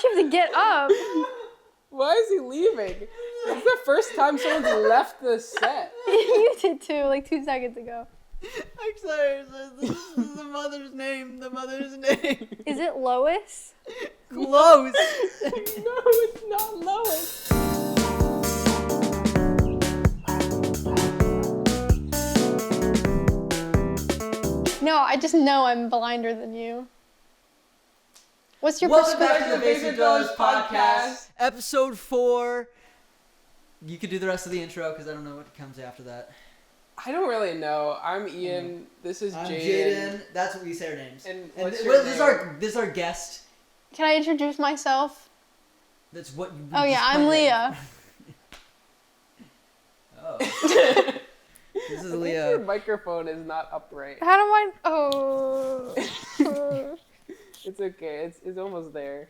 Why'd you have to get up? Why is he leaving? It's the first time someone's left the set. You did too, like 2 seconds ago. I'm sorry, this is the mother's name. The mother's name. Is it Lois? Close. No, it's not Lois. No, I just know I'm blinder than you. What's your Welcome perspective? back to the Basic Dollars Podcast, episode 4. You could do the rest of the intro because I don't know what comes after that. I don't really know. I'm Ian. This is I'm Jaden. Jaden. That's what we say our names. And And what's this your is our guest. Can I introduce myself? That's what you. Oh yeah, I'm Leah. Oh. This is I think Leah. your microphone is not upright. How do I? Oh. It's okay. It's almost there.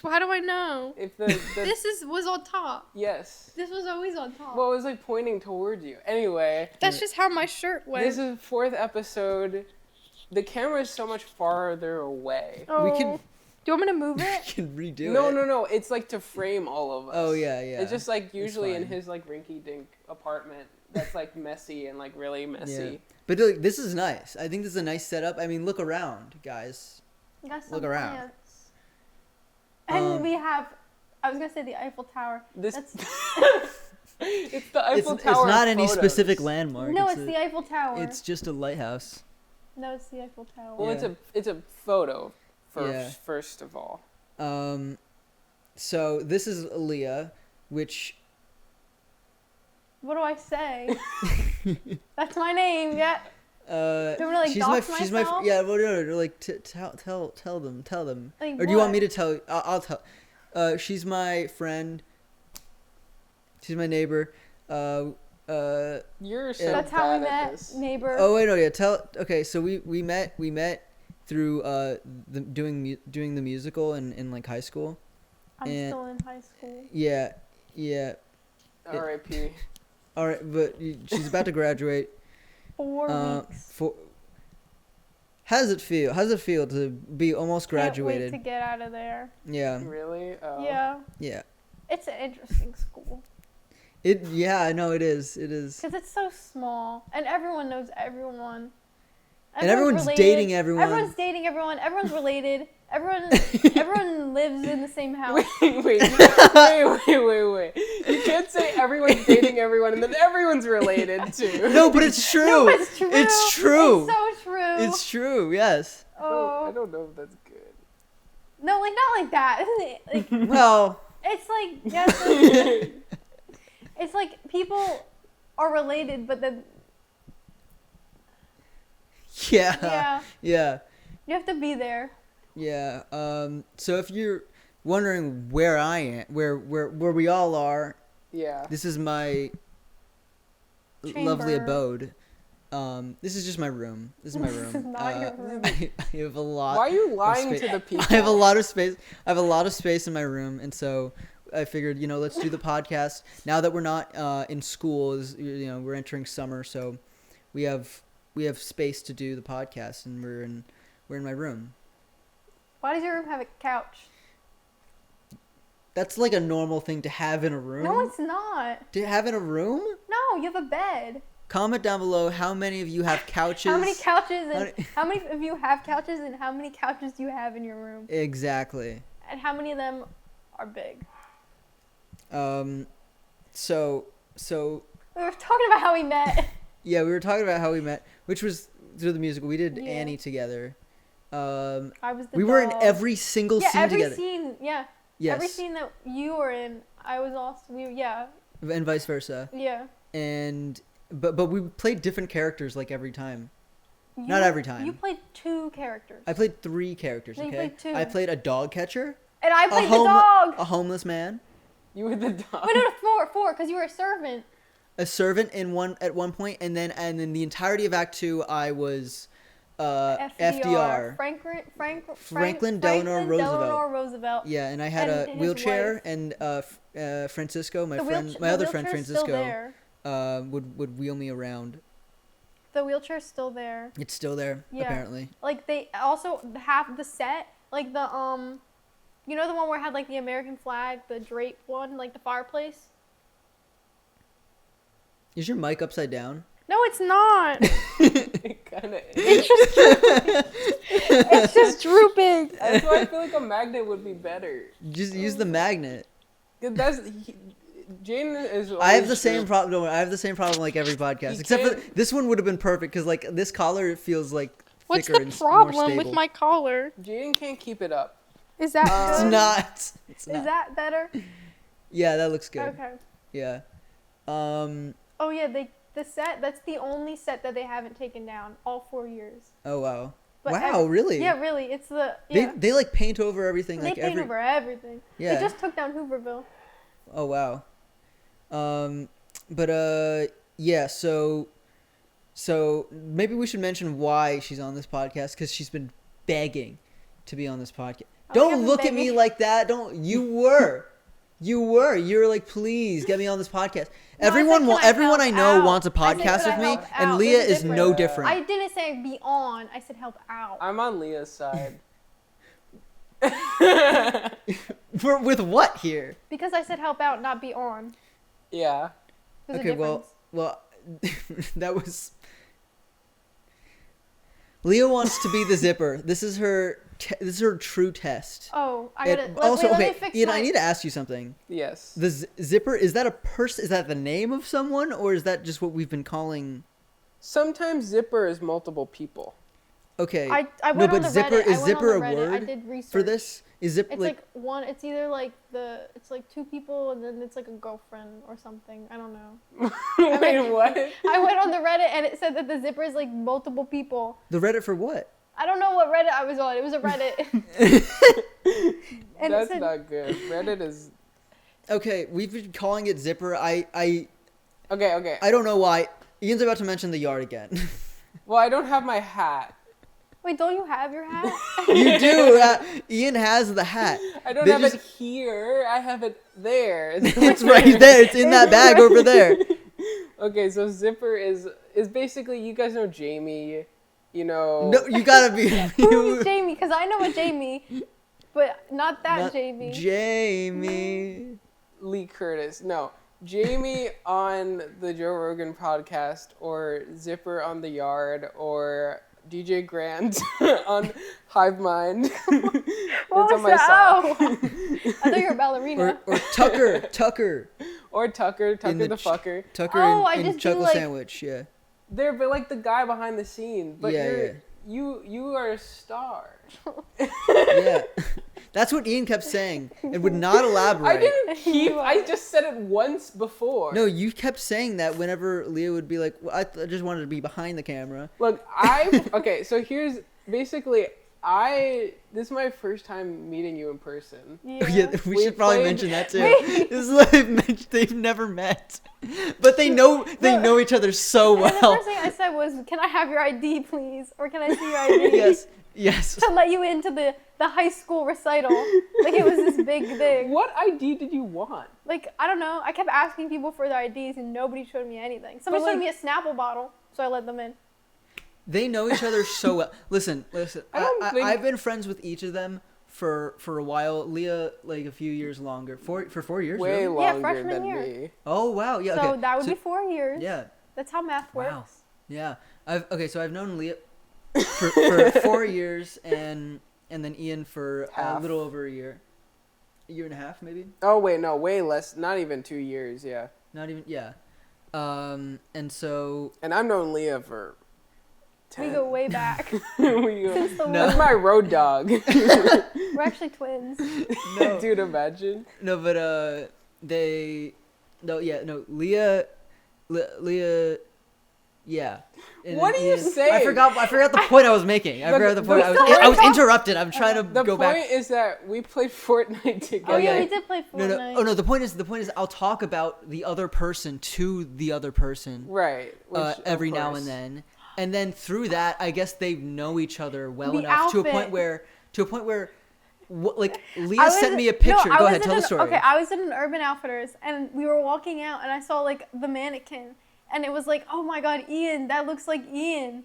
How do I know? If the This was on top. yes. This was always on top. Well, it was like pointing towards you. Anyway, That's just how my shirt went. this is 4th episode. The camera is so much farther away. Oh. We can- Do you want me to move We it? can redo it. No. It's like to frame all of us. Oh yeah. It's just like usually in fine. his like rinky-dink apartment that's like messy and like really messy. Yeah. But like, this is nice. I think this is a nice setup. I mean, look around, guys. Got some Look around. plants. And we have, I was gonna say the Eiffel Tower. This That's, it's the Eiffel It's Tower. not any photos. specific landmark. no, it's the Eiffel Tower. It's just a lighthouse. No, it's the Eiffel Tower. Well, Yeah. it's a photo Yeah. first of all. So this is Leah, which What do I say? That's my name. Yeah. Do you want me to, like, dox she's myself? yeah. Well, no, like tell them. Like, Or do you want what? me to tell? I'll tell. She's my friend. She's my neighbor. You're so That's how we bad at met, this. neighbor. Oh wait, no, yeah. Okay, so we met through doing the musical in like high school. I'm and- still in high school. Yeah. R.I.P. All right, but she's about to graduate. 4 weeks. How does it feel? How does it feel to be almost graduated? Can't wait to get out of there. Yeah. Really? Oh. Yeah. Yeah. It's an interesting school. Yeah, I know it is. It is. Because it's so small. And everyone knows everyone. And everyone's related. dating everyone. Everyone's dating everyone. Everyone's related. Everyone lives in the same house. Wait. You can't say everyone's dating everyone and then everyone's related too. No, but it's true. No, it's true. It's true. It's so true. It's true. Yes. I don't know if that's good. No, like not like that. Like Well. it's like yes. It's like people are related, but then Yeah. Yeah. you have to be there. Yeah. So if you're wondering where I am, where we all are, Yeah. this is my lovely abode. This is just my room. This is my room. This is not your room. I have a lot. Why are you lying space. to the people? I have a lot of space. I have a lot of space in my room, and so I figured, let's do the podcast now that we're not in school. We're entering summer, so we have space to do the podcast, and we're in my room. Why does your room have a couch? That's like a normal thing to have in a room. No, it's not. To have in a room? No, you have a bed. Comment down below how many of you have couches. How many couches and How how many of you have couches and how many couches do you have in your room? Exactly. And how many of them are big? So We were talking about how we met. yeah, we were talking about how we met, which was through the musical. We did Yeah. Annie together. I was the We were in dog. every single scene every together. scene. Yeah. Yes. Every scene that you were in, I was also. Yeah. And vice versa. Yeah. But we played different characters like every time. Not every time. You played 2 characters. I played 3 characters. No, you Okay. played 2. I played a dog catcher. And I played the dog. A homeless man. You were the dog. Wait, no, 4, because you were a servant. A servant at one point, and then the entirety of Act 2, I was FDR. Franklin Delano Roosevelt. Yeah, and I had And a his wheelchair, wife. and Francisco, my The other friend wheelchair's still Francisco, there. would wheel me around. The wheelchair's still there. It's still there, Yeah. apparently. Like they also half the set, like the You know the one where it had like the American flag, the drape one, like the fireplace? Is your mic upside down? No, it's not. It kind of It's just drooping. That's why I feel like a magnet would be better. Just use the magnet. Jaden is. I have the same problem. Don't worry, I have the same problem like every podcast, except for this one would have been perfect because like this collar feels like What's thicker the and problem more stable. with my collar? Jaden can't keep it up. Is that It's good? not. It's Is not. that better? Yeah, that looks good. Okay. Yeah. Oh yeah, the set. That's the only set that they haven't taken down all 4 years. Oh wow. But Wow, really? Yeah, really. It's the yeah. They like paint over everything. They Like paint over everything. Yeah. They just took down Hooverville. Oh wow. Yeah. So maybe we should mention why she's on this podcast because she's been begging to be on this podcast. Don't look at me like that. Don't. You were. You're like, please get me on this podcast. No, everyone I know wants a I said, podcast could I with me, help and out? Leah There's a is no different. I didn't say be on. I said help out. I'm on Leah's side. With what here? Because I said help out, not be on. Yeah. There's a Okay, difference. well, that was. Leah wants to be the zipper. This is her true test. Oh, I And gotta. also, let me okay, fix Ian, my... I need to ask you something. Yes. The zipper, is that a person? Is that the name of someone, or is that just what we've been calling? Sometimes zipper is multiple people. Okay. I no, went but on the zipper Reddit. is I went zipper on a the Reddit. I word did research. for this? Is zipper It's like one. It's either like it's like two people and then it's like a girlfriend or something. I don't know. Wait, what? I went on the Reddit and it said that the zipper is like multiple people. the Reddit for what? I don't know what Reddit I was on. It was a Reddit. And That's it said, not good. Reddit is. Okay, we've been calling it zipper. Okay. I don't know why. Ian's about to mention the yard again. Well, I don't have my hat. Wait, don't you have your hat? You do. Ian has the hat. I don't They have just- it here. I have it there. It's right there. It's in that bag over there. Okay, so zipper is basically, you guys know Jamie, you know. No, you gotta be. Who's Jamie? Because I know a Jamie, but not that Not Jamie. Jamie. Lee Curtis. No. Jamie on the Joe Rogan podcast, or Zipper on the Yard, or DJ Grant on Hive Mind. What was that? Oh. I thought you were a ballerina. Or Tucker. Or Tucker In the fucker. Tucker Oh, I in just do, Chuckle like- Sandwich, yeah. They're but like the guy behind the scene, but Yeah, you are a star. Yeah. That's what Ian kept saying and would not elaborate. I didn't keep. I just said it once before. No, you kept saying that whenever Leah would be like, well, I just wanted to be behind the camera. Look, okay. So here's basically this is my first time meeting you in person. Yeah. Yeah, we We should probably played- mention that too. Wait. This is like they've never met, but they know each other so And the well. first thing I said was, "Can I have your ID, please? Or can I see your ID?" Yes. To let you into the high school recital. Like it was this big thing. What ID did you want? Like, I don't know. I kept asking people for their IDs and nobody showed me anything. Somebody showed me a Snapple bottle, so I let them in. They know each other so well. Listen. I've been friends with each of them for a while. Leah, like a few years longer. For 4 years. Way really? Yeah, longer freshman than year. me. Oh wow. Yeah. So Okay. that would be 4 years. Yeah. That's how math works. Wow. Yeah. So I've known Leah for 4 years and then Ian for a Half. little over a year and a half maybe. Oh wait, no, way less. Not even 2 years. Yeah. Not even. Yeah. And so. And I've known Leah for 10. We go way back. We go. Since the No. That's my road dog. We're actually twins. No. Dude, imagine. No, but Leah, yeah. And What then are you Ian- saying? I forgot the point I was making. I forgot the point. I was interrupted. I'm trying to The go point back. is that we played Fortnite together. Oh yeah, yeah. we did play Fortnite. No. Oh no. The point is, I'll talk about the other person to the other person. Right. Which, of Every now course. and then, and then through that, I guess they know each other well The enough to a outfit. point where, like Leah I was- sent me a picture. no, I Go was ahead, in tell the an- story. Okay, I was in an Urban Outfitters and we were walking out and I saw like the mannequin and it was like, oh my god, Ian, that looks like Ian.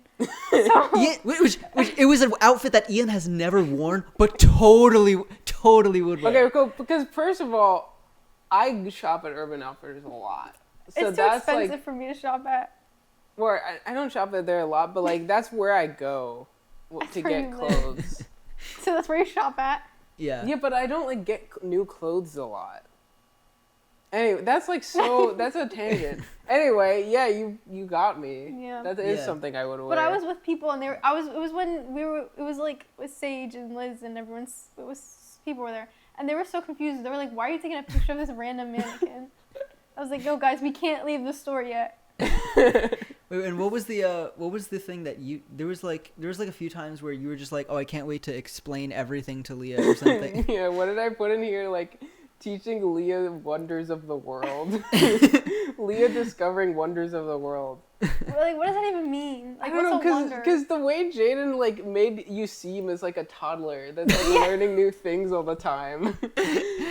So, Ian, which it was an outfit that Ian has never worn, but totally totally would wear. Okay, cool. Because first of all, I shop at Urban Outfitters a lot. So It's too expensive for me to shop at. Where I don't shop there a lot, but like that's where I go to where get you clothes. So that's where you shop at? Yeah. Yeah, but I don't like get new clothes a lot. Anyway, that's like that's a tangent. Anyway, yeah, you got me. Yeah. That is Yeah. something I would wear. But I was with people and it was when it was like with Sage and Liz and people were there. And they were so confused. They were like, "Why are you taking a picture of this random mannequin?" I was like, "No, guys, we can't leave the store yet." Wait, and what was the thing that there was like a few times where you were just like, oh, I can't wait to explain everything to Leah or something. Yeah, what did I put in here? Like teaching Leah wonders of the world. Leah discovering wonders of the world. Like, what does that even mean? Like, I don't what's a know, wonder? because the way Jaden like made you seem as like a toddler that's like learning new things all the time.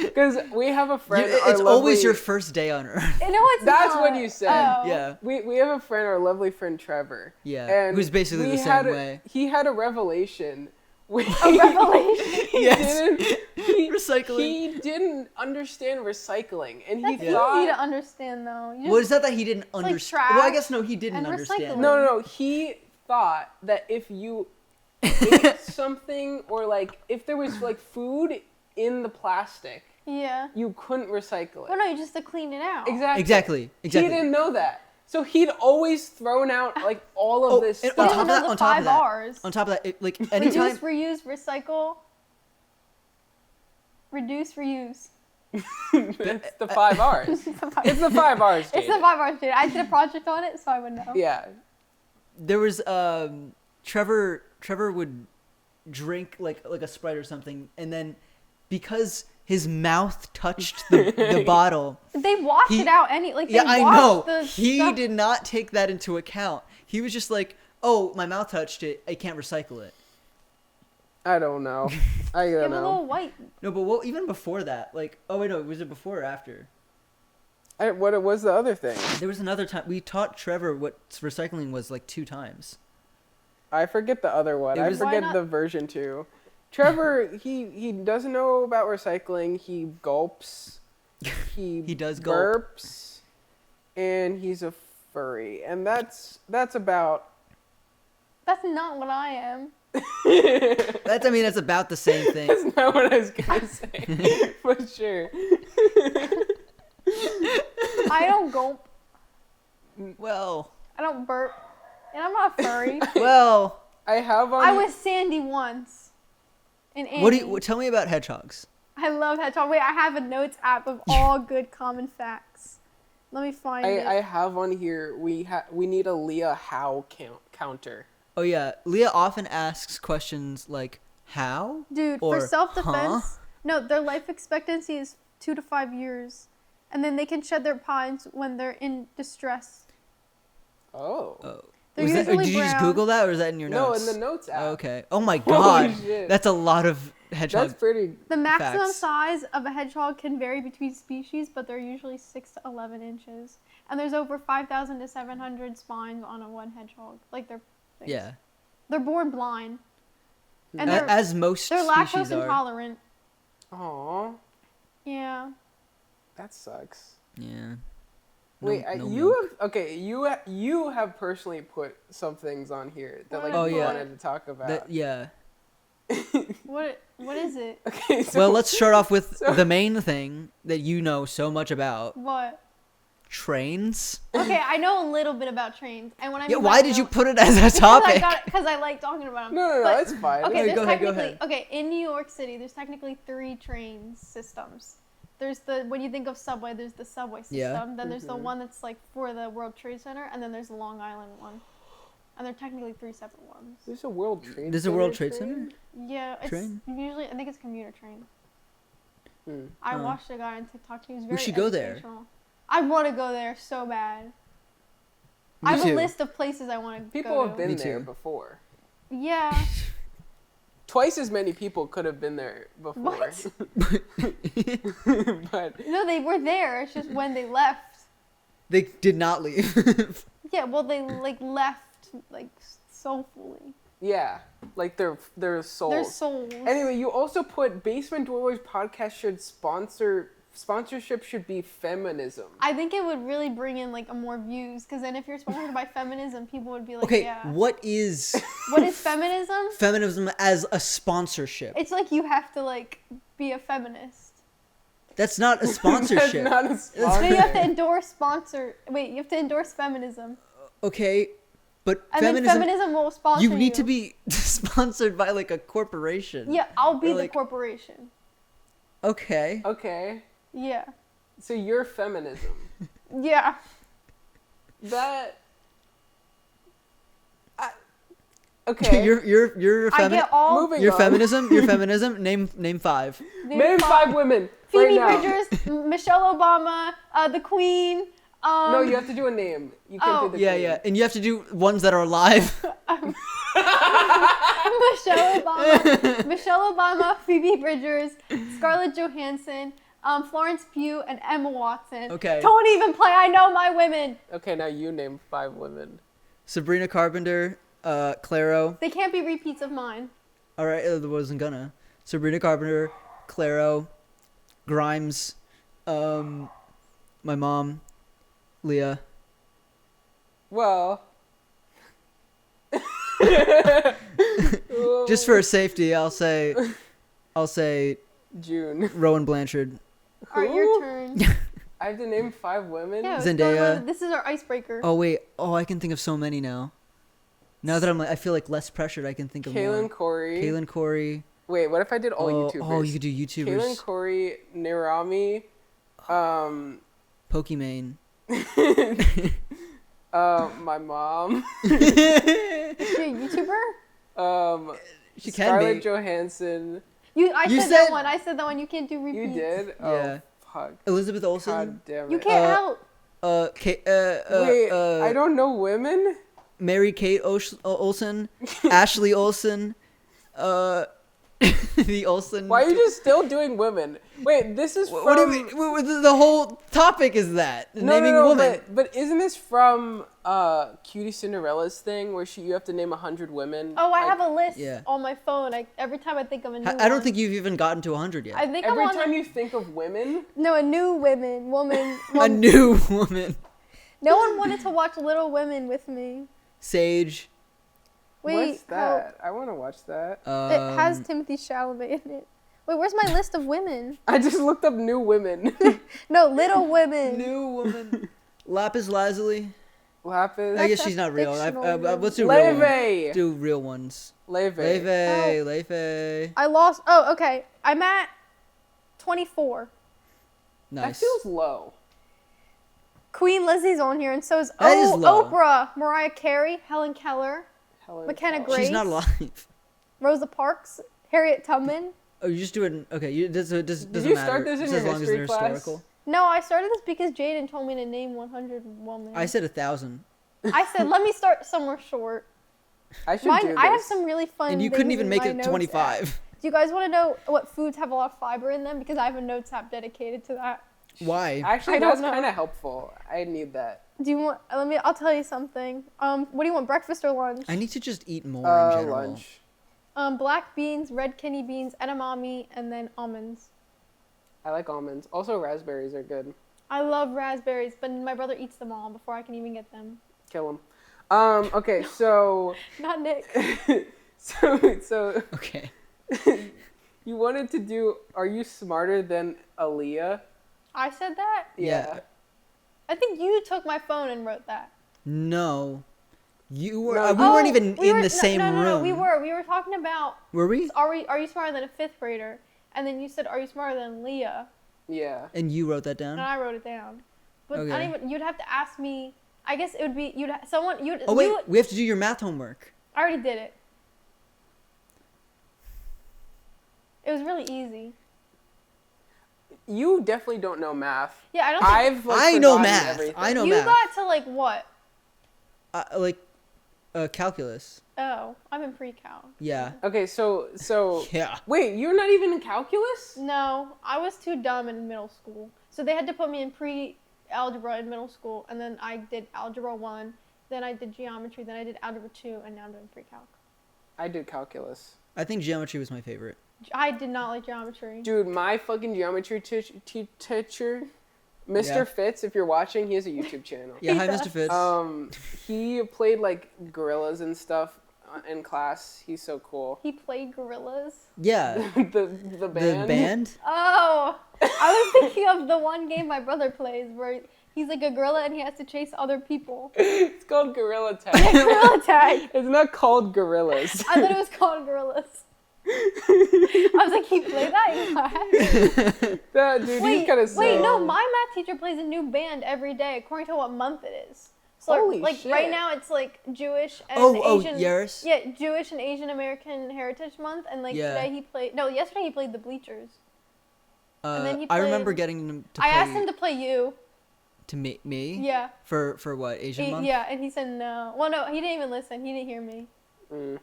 Because we have a friend. It's always your first day on Earth. No, it's That's not. what you said. Oh. Yeah. We have a friend, our lovely friend Trevor. Yeah. And Who's basically the same way. He had a revelation. A revelation. Yes. Recycling. He didn't understand recycling, and That's he easy thought. to understand, though. You Well, just, it's not that he didn't like understand. trash Well, I guess no, he didn't and understand. recycling. No. He thought that if you ate something, or like if there was like food in the plastic, yeah. you couldn't recycle it. Well, no, you just have to clean it out. Exactly. Exactly. He didn't know that. So he'd always thrown out like all of this and stuff. on top of that, on top of that, like anytime. Reduce, reuse, recycle. Reduce, reuse. It's the 5 R's. It's the 5 R's. It's the 5 R's, dude. I did a project on it, so I would know. Yeah. There was Trevor would drink like a Sprite or something, and then because his mouth touched the bottle, They washed it out yeah, I know. The He stuff. did not take that into account. He was just like, "Oh, my mouth touched it. I can't recycle it." I don't know. I Give don't him a know. little white. No, but even before that, like, oh wait, no, was it before or after? What was the other thing? There was another time we taught Trevor what recycling was like 2 times. I forget the other one. I Why forget not- the version 2. Trevor, he doesn't know about recycling. He gulps. He does gulp. burps, and he's a furry, and that's about. That's not what I am. That's about the same thing. That's not what I was gonna say, for sure. I don't gulp. Well, I don't burp. And I'm not furry. well. I have on. I was Sandy once. In Annie. What do you tell me about hedgehogs? I love hedgehog. Wait, I have a notes app of all good common facts. Let me find it. I have on here. We need a Leah how counter. Oh yeah, Leah often asks questions like how? Dude, or, for self-defense, huh? no, their life expectancy is 2 to 5 years. And then they can shed their pines when they're in distress. Oh. They're Did usually you just brown. Google that or is that in your No, notes? in the notes app. Oh, okay. Oh my god. Holy shit. That's a lot of hedgehogs. That's pretty. The maximum Facts. size of a hedgehog can vary between species, but they're usually 6 to 11 inches. And there's over 5,000 to 700 spines on a one hedgehog. Like they're things. Yeah. They're born blind. And they're As most they're species lactose are. intolerant. Aw, Yeah. that sucks. Yeah. Wait, No you milk. have okay. You have personally put some things on here that like Oh, you yeah. wanted to talk about. Yeah. What is it? Okay, so Well, let's start off with so- the main thing that you know so much about. What? Trains. Okay, I know a little bit about trains. And when I Yeah, mean why by did you know- put it as a topic? Because I like talking about them. No, But- it's fine. Okay, go there's ahead. okay, in New York City, there's technically 3 train systems. There's when you think of subway, there's the subway system. Yeah. Then there's the one that's like for the World Trade Center, and then there's the Long Island one. And they're technically 3 separate ones. There's a World Trade. There's a World Trade Center? train? Yeah, it's Train? usually, I think it's a commuter train. Hmm. I Oh. watched a guy on TikTok, he was very should go there. educational. I want to go there so bad. Me I have too. a list of places I want to go People have to. been Me there too. before. Yeah. Twice as many people could have been there before. What? But No, they were there. It's just when they left. They did not leave. Yeah, well, they like left like soulfully. Yeah, like their souls. Their souls. Anyway, you also put Basement Dwellers podcast should sponsorship should be feminism. I think it would really bring in like more views, because then if you're sponsored by feminism, people would be like, Okay, yeah. what is What is feminism? feminism as a sponsorship? It's like you have to like be a feminist. That's not a sponsorship. That's not a No, sponsor. you have to endorse you have to endorse feminism. Okay, but And then feminism will sponsor you. you need to be sponsored by like a corporation. Yeah, I'll be Or, the like- corporation. Okay. Okay, Yeah. so you're feminism. Yeah. That. Okay. You're I get all Moving Your on. feminism. Your feminism. Name 5. Name 5 women Phoebe right now. Bridgers, Michelle Obama, the Queen. No, you have to do a name. You can't Oh. do the Yeah, queen. yeah, and you have to do ones that are alive. Michelle Obama, Phoebe Bridgers, Scarlett Johansson, Florence Pugh, and Emma Watson. Okay. Don't even play. I know my women. Okay, now you name 5 women. Sabrina Carpenter, Claro. They can't be repeats of mine. All right, I wasn't gonna. Sabrina Carpenter, Claro, Grimes, my mom, Leah. Well. Just for safety, I'll say June. Rowan Blanchard. All right, your turn. I have to name 5 women. Yeah, Zendaya. this is our icebreaker. Oh wait, I can think of so many now. Now that I feel like less pressured, I can think of Kaylin more. Corey. Kaylin Corey. Wait, what if I did all YouTubers? Oh, you could do YouTubers. Kaylin Corey, Narami, Pokimane. my mom, Is she a YouTuber? She can Scarlett be. You I said said- that one. I said that one. You can't do repeats. You did? Yeah. Oh, fuck. Elizabeth Olsen. God damn it. You can't help. Wait, I don't know women? Mary Kate Olsen, Ashley Olsen, the Olsen. Why are you just still doing women? Wait, this is from... What do you mean? The whole topic is that naming women. But isn't this from Cutie Cinderella's thing where you have to name 100 women? Oh, I Like, have a list Yeah. on my phone. Every time I think of a new I don't one. think you've even gotten to 100 yet. I think Every I'm on time you think of women? No, a new woman. A new woman. No one wanted to watch Little Women with me. Sage. Wait, What's that? I want to watch that. It has Timothy Chalamet in it. Wait, where's my list of women? I just looked up new women. No, Little Women. New woman. Lapis Lazuli. Lapis. I guess a she's not real. fictional Let's do real ones. Leve. Do real ones. Leve. Leve. I lost. Oh, okay. I'm at 24. That Nice. feels low. Queen Lizzie's on here, and so is That is low. Oprah, Mariah Carey, Helen Keller, Helen McKenna Keller. Grace. She's not alive. Rosa Parks, Harriet Tubman. Oh, you just do it. Okay, it doesn't Did you matter. start this in Just your as long as history they're class? historical. No, I started this because Jaden told me to name 100 women. I said 1,000. I said, let me start somewhere short. I should do this. I have some really fun. And you couldn't things even in make my it notes 25. app. Do you guys want to know what foods have a lot of fiber in them? Because I have a notes app dedicated to that. Why? Actually, I don't that's know. kind of helpful. I need that. Do you want? I'll tell you something. What do you want? Breakfast or lunch? I need to just eat more in general. Lunch. Black beans, red kidney beans, edamame, and then almonds. I like almonds. Also, raspberries are good. I love raspberries, but my brother eats them all before I can even get them. Kill them. Okay, so... Not Nick. so Okay. you wanted to do Are You Smarter Than Aaliyah? I said that? Yeah. I think you took my phone and wrote that. No. You were. No, we weren't even in the same no, room. No, we were. We were talking about Were we? are you smarter than a fifth grader? And then you said, are you smarter than Leah? Yeah. And you wrote that And down? I wrote it down. But I Okay. don't even, you'd have to ask me. I guess it would be Oh, wait. We have to do your math homework. I already did it. It was really easy. You definitely don't know math. Yeah, I don't think I know forgotten math. everything. I know you math. got to like what? Calculus. Oh, I'm in pre-cal. Yeah. Okay, so Yeah. wait, you're not even in calculus? No, I was too dumb in middle school. So they had to put me in pre-algebra in middle school, and then I did algebra 1, then I did geometry, then I did algebra 2, and now I'm doing pre-calc. I did calculus. I think geometry was my favorite. I did not like geometry. Dude, my fucking geometry teacher, Mr. Fitz, if you're watching, he has a YouTube channel. Yeah, hi, Mr. Fitz. He played like gorillas and stuff in class. He's so cool. He played gorillas. Yeah. the band. The band? Oh, I was thinking of the one game my brother plays where he's like a gorilla and he has to chase other people. It's called Gorilla Tag. Yeah, gorilla tag. It's not called gorillas. I thought it was called gorillas. I was like, he played that in class? That dude, he's kind of so... Wait, no, my math teacher plays a new band every day according to what month it is. So Holy like shit. Right now it's like Jewish and Asian. Yaris? Yeah, Jewish and Asian American Heritage Month, and like Yeah. today he played. No, yesterday he played the Bleachers. And then he I played, remember getting him to play... I asked him to play you. To me? Yeah. For what, Asian month? Yeah, and he said no. Well, no, he didn't even listen. He didn't hear me. Mm.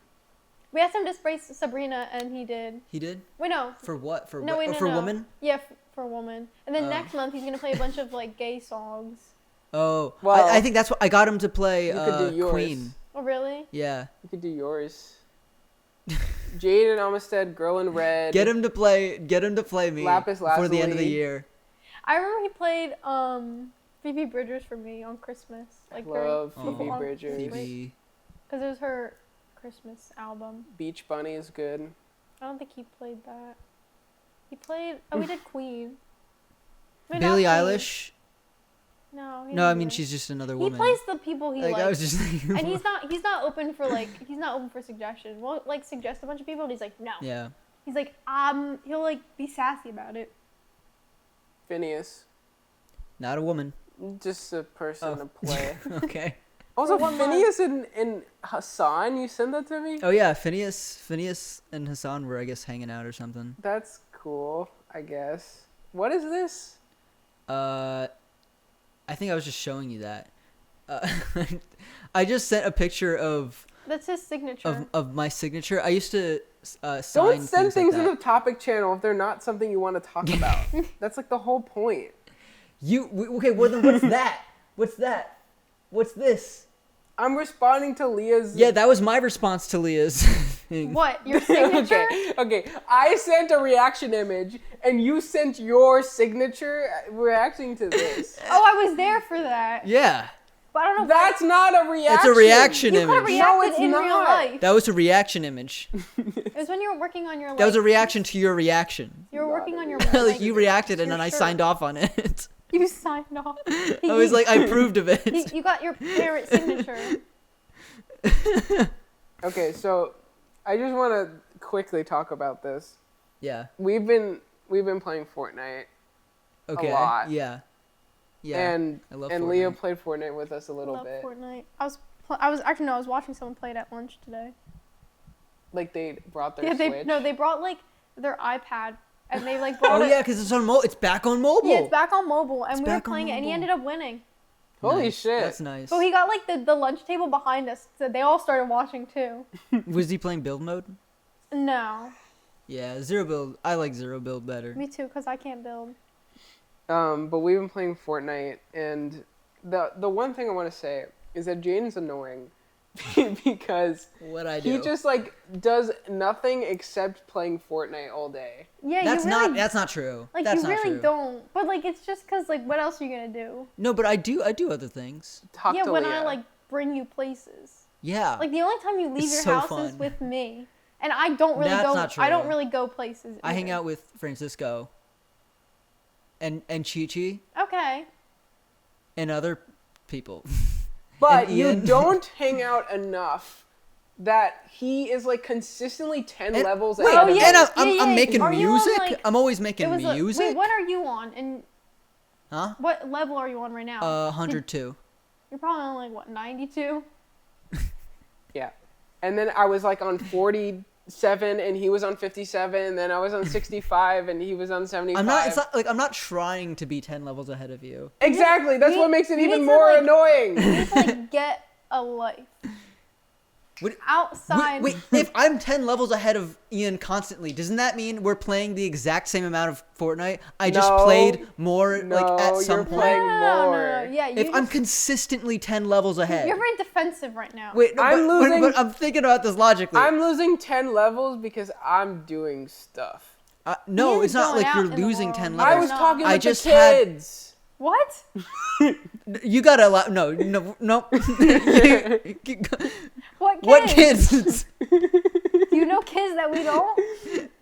We asked him to spray Sabrina, and he did. He did? Wait, no. For what? For No, what? wait, Oh, no, for no. woman? Yeah, for woman. And then Oh. next month he's gonna play a bunch of like gay songs. Oh, Well, I think that's what I got him to play. you could do yours. Queen. Oh, really? Yeah. You could do yours. Jaden Amistad, Girl in Red. Get him to play me Lapis before the end of the Lazuli. year. I remember he played Phoebe Bridgers for me on Christmas. Like Love during Phoebe on Bridgers. Phoebe. Because it was her Christmas album. Beach Bunny is good. I don't think he played that. He played. Oh, we did Queen. Wait, not Billie Queen. Eilish. No. He No, I didn't mean do it. she's just another He woman. plays the people he like likes. I was just thinking. And he's not open for suggestions. We'll like suggest a bunch of people, and he's like, no. Yeah. He's like, he'll like be sassy about it. Phineas. Not a woman. Just a person Oh. to play. Okay. Also, one Phineas and Hasan, you sent that to me? Oh yeah, Phineas and Hasan were, I guess, hanging out or something. That's cool, I guess. What is this? I think I was just showing you that. I just sent a picture of That's his signature. my signature. I used to sign Don't send things like in that. the topic channel if they're not something you want to talk about. That's like the whole point. Okay, well then what's that? What's that? What's this? I'm responding to Leah's... Yeah, that was my response to Leah's thing. What? Your signature? Okay. I sent a reaction image, and you sent your signature reacting to this. Oh, I was there for that. Yeah. But I don't know. That's not a reaction. It's a reaction You could have image. No, reacted it's in real not. life. That was a reaction image. It was when you were working on your. That was a like, reaction to your reaction. You were working on your. Like like, you reacted and your then I shirt. signed off on it. You signed off. I was like, I approved of it. You got your parent signature. Okay, so I just want to quickly talk about this. Yeah. We've been playing Fortnite. Okay. lot. Yeah. Yeah. And I love Leah Fortnite. played Fortnite with us a little Love bit. Fortnite. I was watching someone play it at lunch today. Like they brought their Yeah, Switch. they brought like their iPad and they like brought Oh it. yeah, because it's on it's back on mobile. Yeah, it's back on mobile, and It's we were back on playing it, and he mobile. ended up winning. Holy Nice. shit. That's nice. So he got like the lunch table behind us, so they all started watching too. Was he playing build mode? No, Yeah, zero build. I like zero build better. me too, cause I can't build. But we've been playing Fortnite, and the one thing I want to say is that Jaden's annoying because What I do? he just like does nothing except playing Fortnite all day. Yeah, That's you really, not. That's not true. like That's you not really true. don't. But like it's just cause like what else are you gonna do? No, but I do other things. Talk Yeah, to when Leah. I like bring you places. Yeah. Like the only time you leave It's your so house is fun. with me, and I don't really That's go. not I don't true. really go places. I hang either. out with Francisco. And Chi Chi Okay. and other people. But and you Ian. don't hang out enough that he is like consistently 10 And- levels wait, ahead of yeah, and you. I'm making Are you on, music. like- I'm always making It was music. wait, what are you on? And Huh? what level are you on right now? 102. You're probably on like what 92. Yeah. And then I was like on 47 and he was on 57, and then I was on 65 and he was on 75. I'm not. It's not like I'm not trying to be 10 levels ahead of you. Exactly. That's You what makes it you even need to, more like- annoying. You need to like get a life. outside. Wait, if I'm 10 levels ahead of Ian constantly, doesn't that mean we're playing the exact same amount of Fortnite? I just played more at some you're point. playing more. No. Yeah, If I'm consistently 10 levels ahead. You're very defensive right now. Wait, no, but I'm thinking about this logically. I'm losing 10 levels because I'm doing stuff. No, Ian's it's not going like out you're in the losing world. 10 No, levels. I was not. talking I with just the had- kids. What? You gotta allow. No. What kids? What kids? Do you know kids that we don't?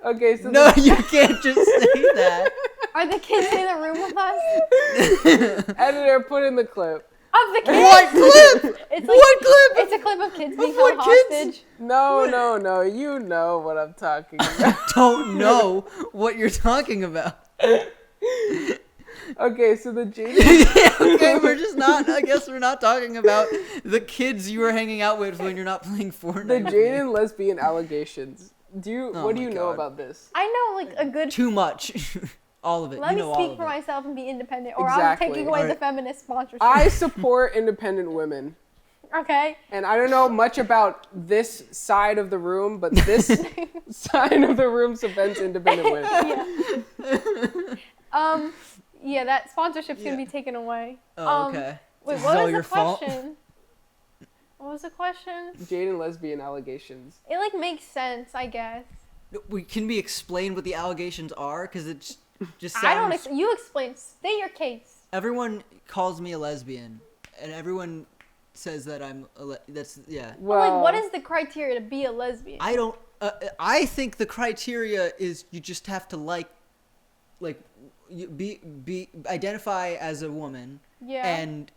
Okay, so No, you can't just say that. Are the kids in the room with us? editor, put in the clip. Of the kids? What clip? It's What clip? It's a clip of kids being what held kids? hostage. No, you know what I'm talking about. Don't know what you're talking about. Okay, so the Jaden. Okay, we're just not. I guess we're not talking about the kids you were hanging out with when you're not playing Fortnite. The Jaden lesbian allegations. What do you my know God. about this? I know like a good. Too much. All of it. Let you me know all speak of for it. myself and be independent, or Exactly. I'm taking away the Alright. feminist sponsorship. I support independent women. Okay. And I don't know much about this side of the room, but this side of the room supports independent women. Yeah. Yeah, that sponsorship's gonna Yeah. be taken away. Oh, okay. Wait, This what is all was your the fault? question? What was the question? Jaden lesbian allegations. It like makes sense, I guess. Can we explain what the allegations are? Because it just sounds. I don't. You explain. State your case. Everyone calls me a lesbian, and everyone says that I'm. That's yeah. But, like, what is the criteria to be a lesbian? I don't. I think the criteria is you just have to like you be identify as a woman. Yeah. And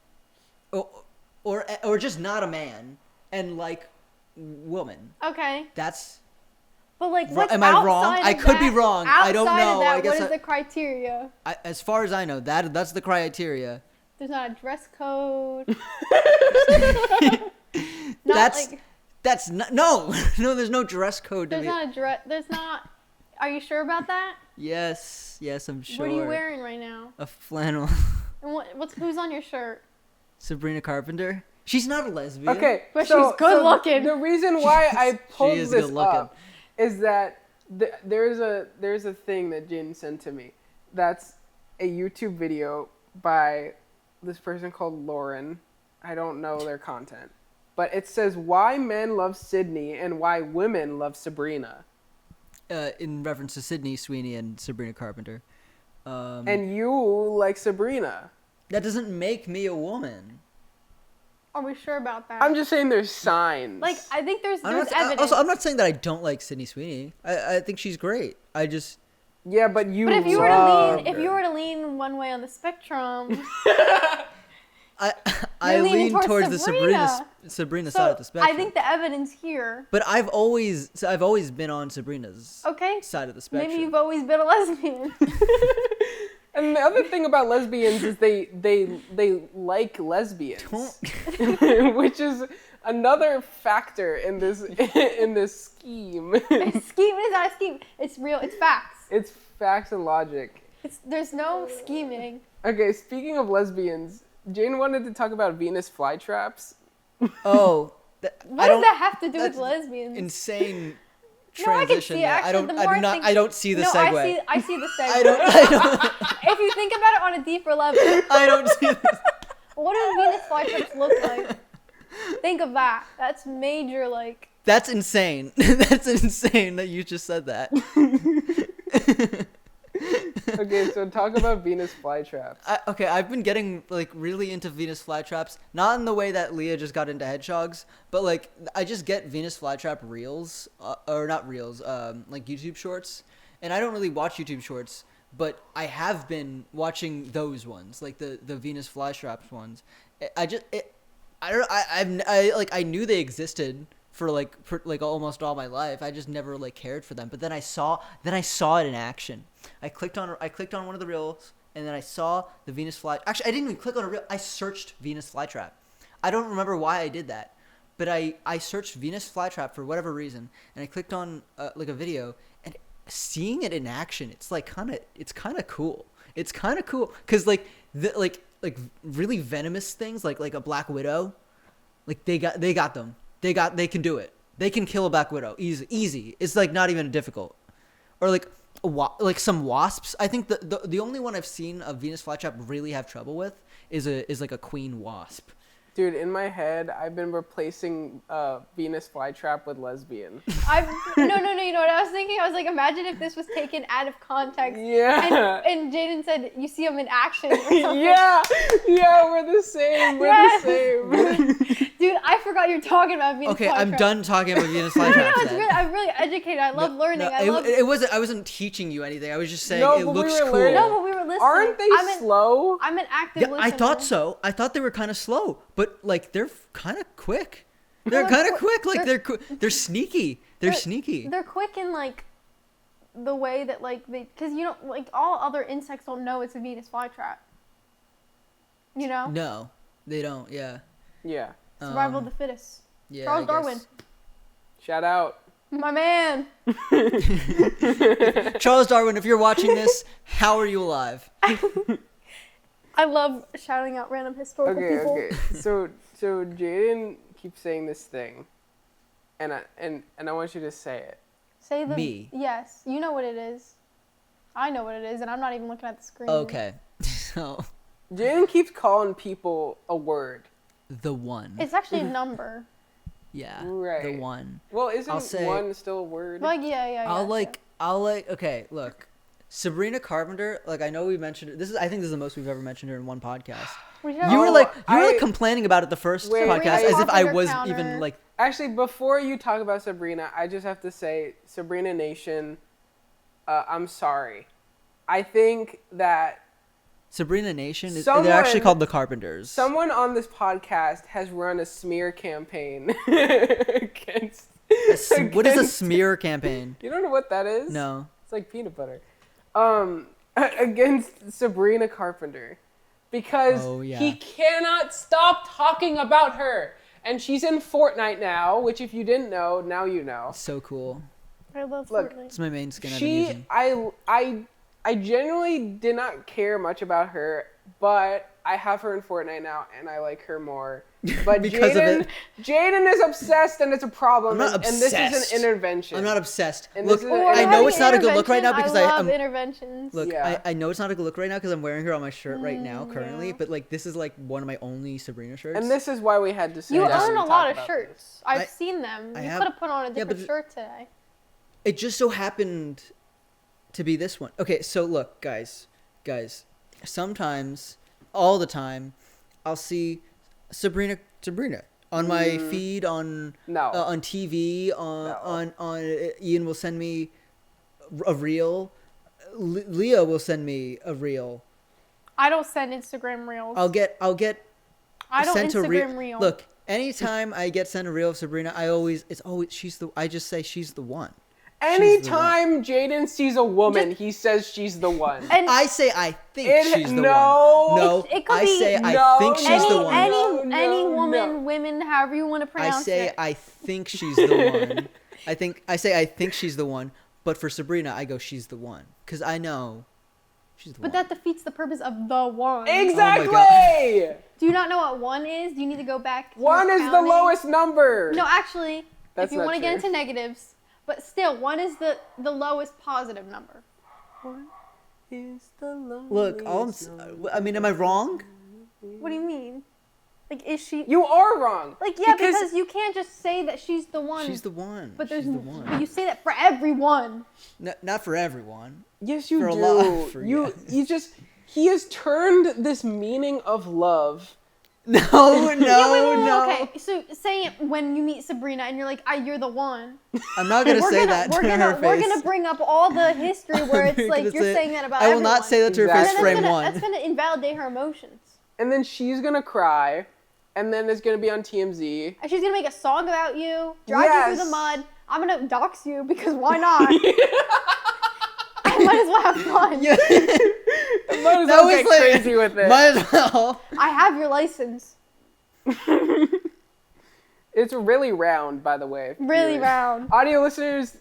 or just not a man and like woman. Okay. That's. But like, what's Am I wrong? outside I of could be that- wrong. I don't outside know. Of that, I guess what is the criteria? as far as I know, that's the criteria. There's not a dress code. That's like, that's not, no. There's no dress code to there's me. not a dress. There's not. Are you sure about that? Yes, I'm sure. What are you wearing right now? A flannel. And who's on your shirt? Sabrina Carpenter. She's not a lesbian. Okay, But she's good looking. The reason why I pulled is this good looking. up is that there's a thing that Jaden sent to me. That's a YouTube video by this person called Lauren. I don't know their content, but it says why men love Sydney and why women love Sabrina. In reference to Sydney Sweeney and Sabrina Carpenter. And you like Sabrina. That doesn't make me a woman. Are we sure about that? I'm just saying there's signs. like, I think there's I'm evidence. also, I'm not saying that I don't like Sydney Sweeney. I think she's great. I just. yeah, but you. But if you loved were her. to lean one way on the spectrum, I You're leaning lean towards towards the Sabrina so side of the spectrum. I think the evidence here. But I've always been on Sabrina's Okay. side of the spectrum. Maybe you've always been a lesbian. And the other thing about lesbians is they like lesbians, which is another factor in this scheme. Scheme is not a scheme. It's real. It's facts. It's facts and logic. There's no scheming. Okay, speaking of lesbians, Jane wanted to talk about Venus flytraps. Oh, What does that have to do with that's lesbians? Insane No, I can transition. see it. there. Actually, the more I don't see the no, segue. I see the segue. I don't If you think about it on a deeper level, I don't see this. what do Venus flytraps look like? Think of that. That's major, like. That's insane. That's insane that you just said that. Okay, so talk about Venus flytraps. Okay, I've been getting like really into Venus flytraps, not in the way that Leah just got into hedgehogs, but like I just get Venus flytrap reels, or not reels, like YouTube shorts, and I don't really watch YouTube shorts, but I have been watching those ones, like the Venus flytraps ones. I knew they existed for like almost all my life. I just never like cared for them. But then I saw it in action. I clicked on one of the reels, and then I saw the Venus fly. Actually, I didn't even click on a reel. I searched Venus flytrap. I don't remember why I did that, but I searched Venus flytrap for whatever reason, and I clicked on like a video, and seeing it in action, it's kind of cool. It's kind of cool because like really venomous things like a black widow, like they got them. They can do it. They can kill a Black Widow easy. It's like not even difficult. Or like some wasps. I think the only one I've seen a Venus flytrap really have trouble with is like a queen wasp. Dude, in my head, I've been replacing Venus flytrap with lesbian. No. You know what I was thinking? I was like, imagine if this was taken out of context. Yeah. And Jaden said, you see them in action or something. Yeah, we're the same. We're the same. Dude, I forgot you're talking about Venus Okay, flytrap. I'm done talking about Venus No, flytraps. it's really, I'm really educated. I love learning. It wasn't. I wasn't teaching you anything. I was just saying No, it but we looks were cool. learning. No, but we were listening. Aren't they slow? I'm an active Yeah, listener. I thought so. I thought they were kind of slow, but like they're kind of quick. They're kind of quick. Like they're sneaky. They're sneaky. They're quick in like the way that like because you know like all other insects don't know it's a Venus flytrap. You know? No, they don't. Yeah. Yeah. Survival of the fittest. Yeah. Charles I Darwin. guess. Shout out. My man. Charles Darwin, if you're watching this, how are you alive? I love shouting out random historical people. Okay. So Jaden keeps saying this thing, and I want you to say it. Say the Me. Yes, you know what it is. I know what it is, and I'm not even looking at the screen. Okay. So Jaden keeps calling people a word. the one. It's actually a number. Yeah. Right. The one. Well, I'll isn't say- one still a word? Like yeah. I'll like. Okay, look. Sabrina Carpenter, like I know we mentioned it. I think this is the most we've ever mentioned her in one podcast. You were like complaining about it the first Wait, podcast Sabrina as if I Carpenter was counter. even like. Actually, before you talk about Sabrina, I just have to say, Sabrina Nation, I'm sorry. I think that Sabrina Nation is Someone- they're actually called the Carpenters. someone on this podcast has run a smear campaign against. What is a smear campaign? You don't know what that is? No. It's like peanut butter. Against Sabrina Carpenter. Because he cannot stop talking about her. And she's in Fortnite now, which if you didn't know, now you know. So cool. I love Look, Fortnite. It's my main skin I've been using. I genuinely did not care much about her, but I have her in Fortnite now, and I like her more. But Because of it. Jaden is obsessed, and it's a problem. I'm not and this is obsessed. an intervention. I'm not obsessed. And Look, this is I know it's not a good look right now because I love I'm. interventions. Look, Yeah. I know it's not a good look right now because I'm wearing her on my shirt right now currently, yeah. but like this is like one of my only Sabrina shirts. And this is why we had to sit You down own and a talk lot of about shirts. this. I've seen them. I You have- could have put on a yeah, different but- shirt today. It just so happened to be this one. Okay, so look, guys, sometimes, all the time, I'll see Sabrina on my feed on TV on Ian will send me a reel. Leah will send me a reel. I don't send Instagram reels. I'll get I don't sent a Instagram reel. Look, anytime I get sent a reel of Sabrina, I just say she's the one. Anytime Jaden sees a woman, he says she's the one. And I say I think she's the no. one. No, It could I be- say No, I think she's the one. any woman, women, however you want to pronounce I say it. I think she's the one. I think she's the one. But for Sabrina, I go she's the one because I know she's the one. But that defeats the purpose of the one. Exactly. Do you not know what one is? Do you need to go back? to One your is the counting? lowest number. No, actually, That's if you not want to get true. into negatives, but still, one is the lowest positive number. Is the Look, I mean, am I wrong? What do you mean? Like, is she? You are wrong. Like, yeah, because you can't just say that she's the one. She's the one. But there's she's the but one. you say that for everyone. Not for everyone. Yes, you For a do. lot- for- you just he has turned this meaning of love. No, Okay, so say it when you meet Sabrina and you're like, you're the one. I'm not gonna say that to her We're face. gonna bring up all the history where it's like you're saying that about I will everyone. not say that to her face. Exactly. Frame one. That's gonna invalidate her emotions. And then she's gonna cry, and then it's gonna be on TMZ. And she's gonna make a song about you, drag you Yes. through the mud. I'm gonna dox you because why not? I might as well have fun. Yeah. Might as well get crazy with it. Might as well. I have your license. It's really round, by the way. Really Viewers. round. Audio listeners,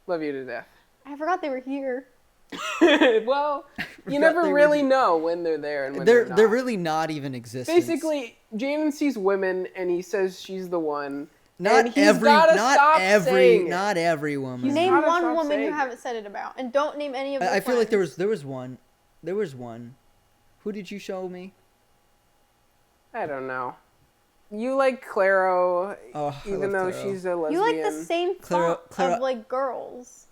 love you to death. I forgot they were here. Well, you never they were really here. know when they're there and when they're not. They're really not even existing. Basically, Jaden sees women and he says she's the one, And he's gotta stop saying it. not every woman. Name gotta one stop woman saying you it. haven't said it about, and don't name any of your I feel like friends. there was one. There was one. Who did you show me? I don't know. You like Claro, Oh, I even love though Claro. she's a lesbian. You like the same Clara- thought of like girls.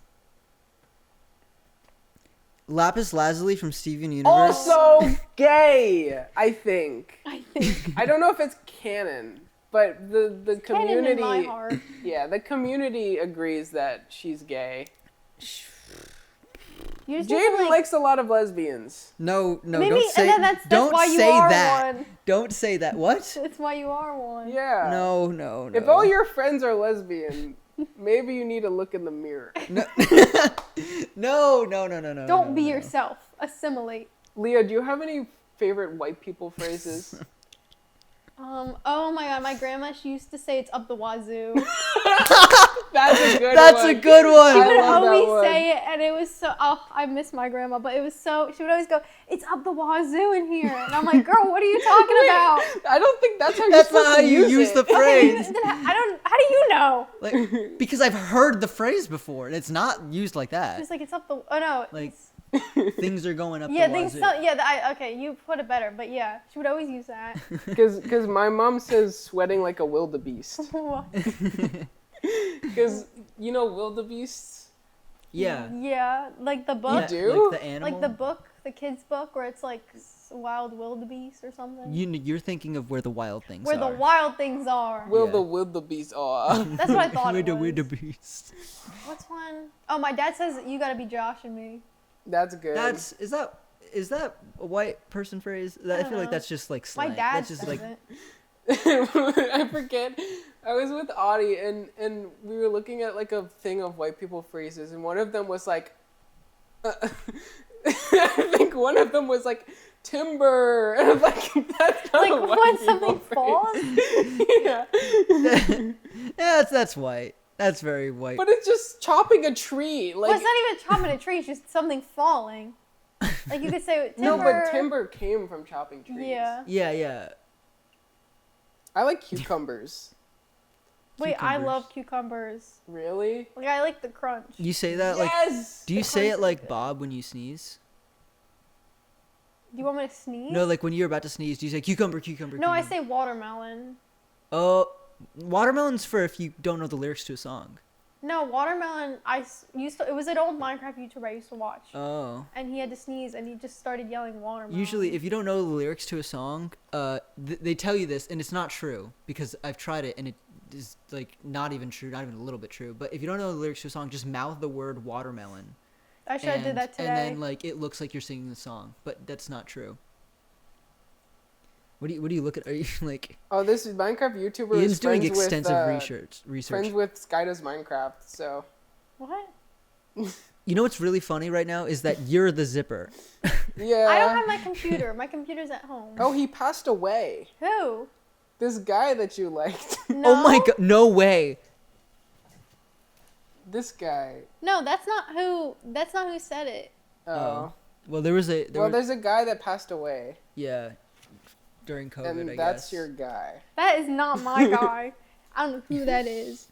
Lapis Lazuli from Steven Universe. Also gay, I think. I think. I don't know if it's canon, but the Canon in community, my heart. yeah, the community agrees that she's gay. You just need to, Jaden like, likes a lot of lesbians. No, maybe, don't say. and then that's don't why you say are that. one. Don't say that. What? That's why you are one. Yeah. No. If all your friends are lesbian, maybe you need to look in the mirror. No. No. Don't be yourself. Assimilate. Leah, do you have any favorite white people phrases? Oh my god, my grandma, she used to say it's up the wazoo. That's a good That's one. a good one. She would love that always one. say it, and it was so, oh, I miss my grandma, but it was so, she would always go, it's up the wazoo in here. And I'm like, girl, what are you talking about? I don't think that's how That's you're not supposed how to you use use the it. phrase. Then how do you know? Like, because I've heard the phrase before, and it's not used like that. It's like, it's up the, oh no. Like, it's- things are going up yeah, the wazoo. okay, you put it better, but yeah, she would always use that. Because my mom says sweating like a wildebeest. Because, you know wildebeests? Yeah. Yeah, like the book. You do? Like the animal. Like the book, the kids' book, where it's like wild wildebeest or something. You're thinking of where the wild things Where are. the wild things are. Will Yeah. the wildebeest are. That's what I thought it was. Wildebeest. What's one? Oh, my dad says you gotta be Josh and me. That's good. Is that a white person phrase? I feel like that's just like My slang. dad That's just says like it. I forget. I was with Audie and we were looking at like a thing of white people phrases and one of them was like I think one of them was like timber and I'm like that's not Like a white when people something phrase. falls. Yeah. yeah, that's white. That's very white. But it's just chopping a tree. Like Well, it's not even chopping a tree. It's just something falling. Like you could say timber. no, but timber came from chopping trees. Yeah. Yeah. I like cucumbers. Wait, I Cucumbers. love cucumbers. Really? Like I like the crunch. You say that like. Yes. Do you The say it crunch is like good. Bob when you sneeze? Do you want me to sneeze? No, like when you're about to sneeze, do you say cucumber? No, I say watermelon. Oh, watermelon's for if you don't know the lyrics to a song. No, watermelon. Used to. It was an old Minecraft YouTuber I used to watch, Oh. and he had to sneeze, and he just started yelling watermelon. Usually, if you don't know the lyrics to a song, they tell you this, and it's not true because I've tried it, and it is like not even true, not even a little bit true. But if you don't know the lyrics to a song, just mouth the word watermelon. I should have did that today. And then like it looks like you're singing the song, but that's not true. What do you look at? Are you like? Oh, this Minecraft YouTuber Ian's is doing friends extensive with, research. friends with Sky Does Minecraft, so What? You know what's really funny right now is that you're the zipper. yeah. I don't have my computer. My computer's at home. Oh, he passed away. Who? This guy that you liked. No? Oh my god! No way. This guy. No, that's not who. That's not who said it. Oh. Well, there's There's a guy that passed away, yeah, during COVID. and I that's guess. your guy. That is not my guy. I don't know who that is.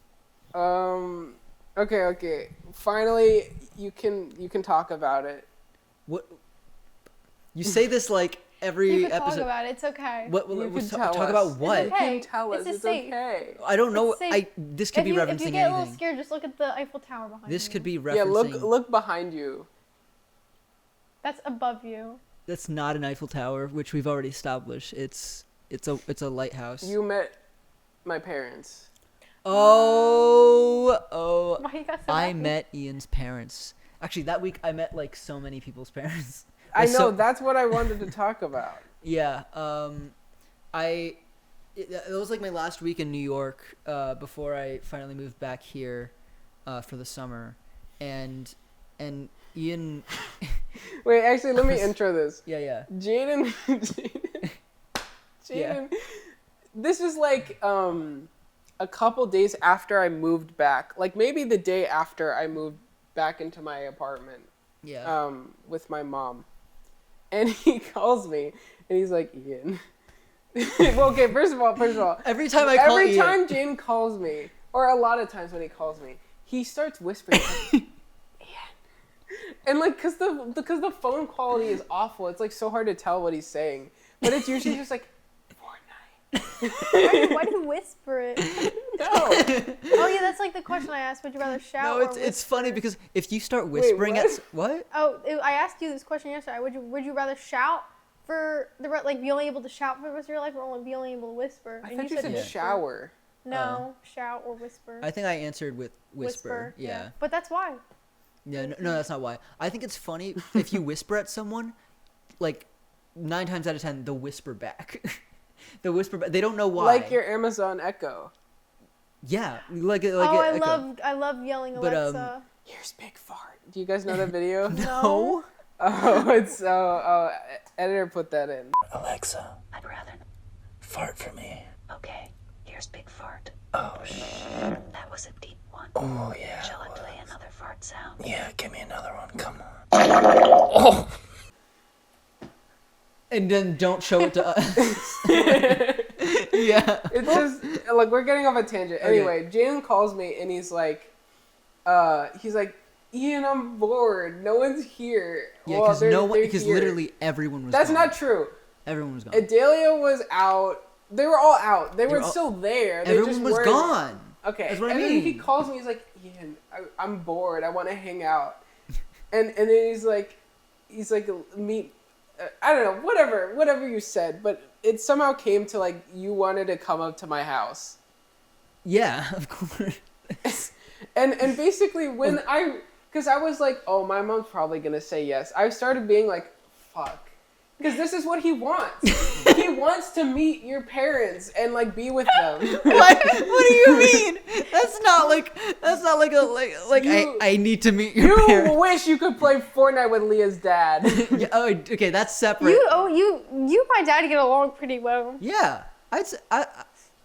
Okay. Finally, you can talk about it. What? You say this like every You can talk episode. about it. It's okay. What? You Let's can talk tell about us. what? It's okay. You can tell It's us. It's safe. okay. I don't know. It's safe. This could be if referencing you get a little anything. scared, just look at the Eiffel Tower behind you. This could be referencing. Yeah, look behind you. That's above you. That's not an Eiffel Tower, which we've already established. It's a lighthouse. You met my parents. Oh. Why you got so I happy? met Ian's parents. Actually, that week I met like so many people's parents. I know. So- That's what I wanted to talk about. Yeah. It was like my last week in New York before I finally moved back here for the summer, and Ian. Wait, actually, let me intro this. Yeah. Jaden. Yeah. This is like a couple days after I moved back. Like maybe the day after I moved back into my apartment. Yeah. With my mom. And he calls me and he's like, Ian, Well, okay, first of all, Every time I call every Ian, time Jaden calls me, or a lot of times when he calls me, he starts whispering, like, Ian. And like, cause the phone quality is awful. It's like so hard to tell what he's saying, but it's usually just like Fortnite. Why do you whisper it? No. Oh yeah, that's like the question I asked. Would you rather shout? no, or it's funny because if you start whispering what? at what? Oh, I asked you this question yesterday. Would you rather shout for be only able to shout for the rest of your life, or only be only able to whisper? I And thought you said whisper. shower. No, shout or whisper. I think I answered with whisper. Yeah. But that's why. Yeah, no, that's not why. I think it's funny if you whisper at someone, like 9 times out of 10, they'll whisper back. They'll whisper back. They don't know why. Like your Amazon Echo. Yeah, like I love yelling But, Alexa. Here's big fart. Do you guys know that video? no. Oh, it's editor put that in. Alexa, I'd rather fart for me. Okay, here's big fart. Oh, that was a deep one. Oh, yeah. Shall I play another fart sound? Yeah, give me another one. Come on. Oh! And then don't show it to us. Yeah. It's just like we're getting off a tangent. Anyway, Jaden calls me and he's like, Ian, I'm bored. No one's here. Yeah, well, because literally everyone was That's gone. not true. Everyone was gone. Adelia was out. They were all out. They were still there. They Everyone just was weren't. gone. Okay. That's what I and mean. then he calls me. He's like, Ian, I'm bored. I want to hang out. And then he's like, meet. I don't know. Whatever you said, but it somehow came to like you wanted to come up to my house. Yeah, of course. And basically when because I was like, oh, my mom's probably gonna say yes. I started being like, fuck. Because this is what he wants. He wants to meet your parents and like be with them. What do you mean? That's not like I need to meet your You parents. wish you could play Fortnite with Leah's dad. Yeah, oh, okay, that's separate. You and my dad get along pretty well. Yeah,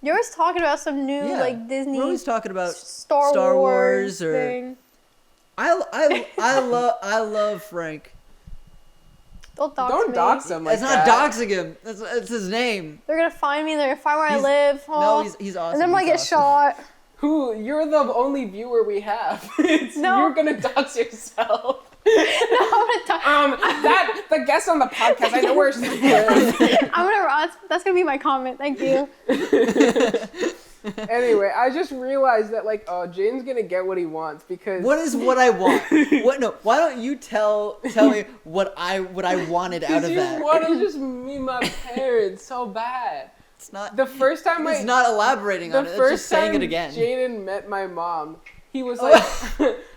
You're always talking about some new yeah. like Disney. We're always talking about Star Wars or thing. I love Frank. Don't dox him like It's not that. doxing him. That's his name. They're gonna find me. They're gonna find where I He's- live. No, he's awesome. And then I'm gonna get shot. Who? You're the only viewer we have. No. You're gonna dox yourself. No, I'm gonna The guest on the podcast, I know where she lives. that's gonna be my comment. Thank you. Anyway, I just realized that like, oh, Jaden's gonna get what he wants because What is what I want? What? No. Why don't you tell me what I wanted out of you that? want to just meet my parents so bad. It's not. The first time It's not elaborating on it. It's just saying it again. Jaden met my mom, he was like,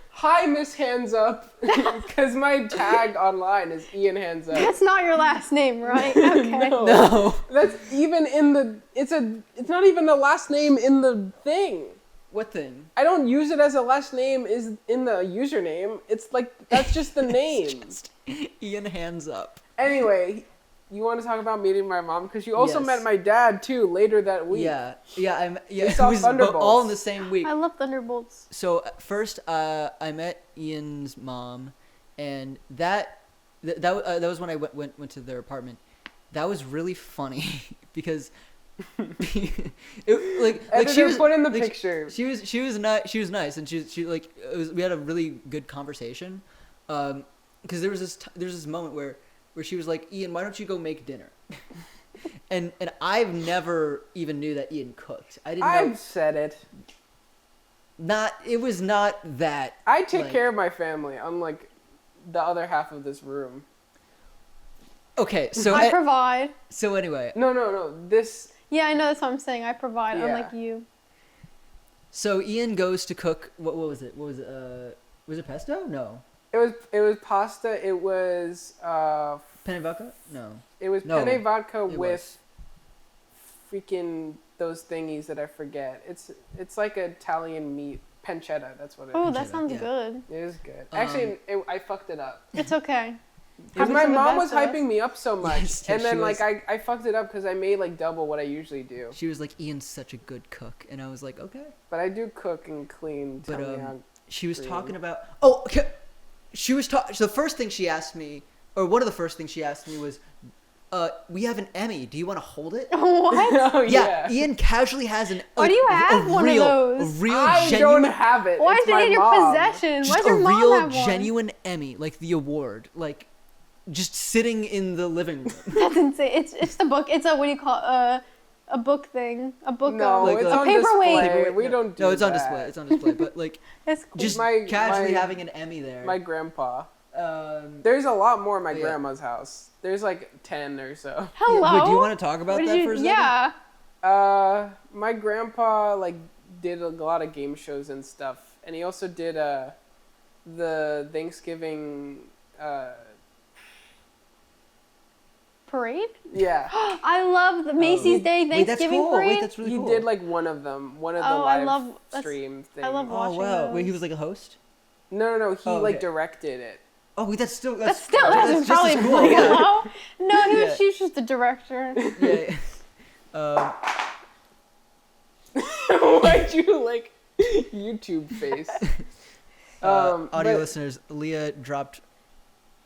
"Hi, Miss Hands Up," because my tag online is Ianhandsup. That's not your last name, right? Okay. No. That's even in the. It's not even the last name in the thing. What thing? I don't use it as a last name is in the username. It's like that's just the name. Ianhandsup. Anyway, you want to talk about meeting my mom because you also Yes. met my dad too later that week. Yeah. It saw was Thunderbolts. all in the same week. I love Thunderbolts. So first, I met Ian's mom, and that was when I went to their apartment. That was really funny because Editor, put in the picture. She was nice, and we had a really good conversation. Because there was this moment where she was like, Ian, why don't you go make dinner? and I've never even knew that Ian cooked. I didn't know. I've said it. It was not that. I take like- care of my family, unlike the other half of this room. Okay, so I provide. so anyway, No. This. Yeah, I know that's what I'm saying. I provide, Yeah. unlike you. so Ian goes to cook. What was it? Was it pesto? No. It was pasta. It was Penne vodka? No. It was No, penne vodka it with freaking those thingies that I forget. It's like Italian meat pancetta. That's what it is. Oh, that Pancetta, sounds yeah. good. It is good. Actually, I fucked it up. It's okay. Because Happens my to the mom was best of us. hyping me up so much, Yes, and then she like was. I fucked it up because I made like double what I usually do. She was like, Ian's such a good cook, and I was like, okay. But I do cook and clean. Tell But me how. she was Green. talking about. Oh, okay. She was talking. So the first thing she asked me, or one of the first things she asked me was, we have an Emmy. Do you want to hold it? What? Oh, Yeah, Ian casually has an. Why do you have one of those? A real I genuine. don't have it. Why It's is it my in your mom. possession? Why Just does your a mom real have one? genuine Emmy, like the award, like just sitting in the living room. That's insane. It's the book. It's a what do you call a book thing? A book. No, Like it's a on paperweight. display. We don't do No, it's on that. display. It's on display. But like, It's cool. just My- casually my- having an Emmy there. My grandpa. Um, There's a lot more at my Yeah. grandma's house. There's like 10 or so. Hello. Wait, do you want to talk about What that did for a you? second? Yeah. My grandpa like did a lot of game shows and stuff, and he also did the Thanksgiving. Parade. Yeah, I love the Macy's Day Wait, that's Thanksgiving cool. parade. Wait, that's really he cool. did like one of them, one of the Oh, I live love- that's- stream things. I love Oh watching wow! those. Wait, he was like a host. No. He Oh, like okay. directed it. Oh, wait, that's still That's probably just as cool. pretty Yeah. low. No, Yeah. she's just the director. Yeah. Why'd you like YouTube face? Audio but- listeners, Leah dropped.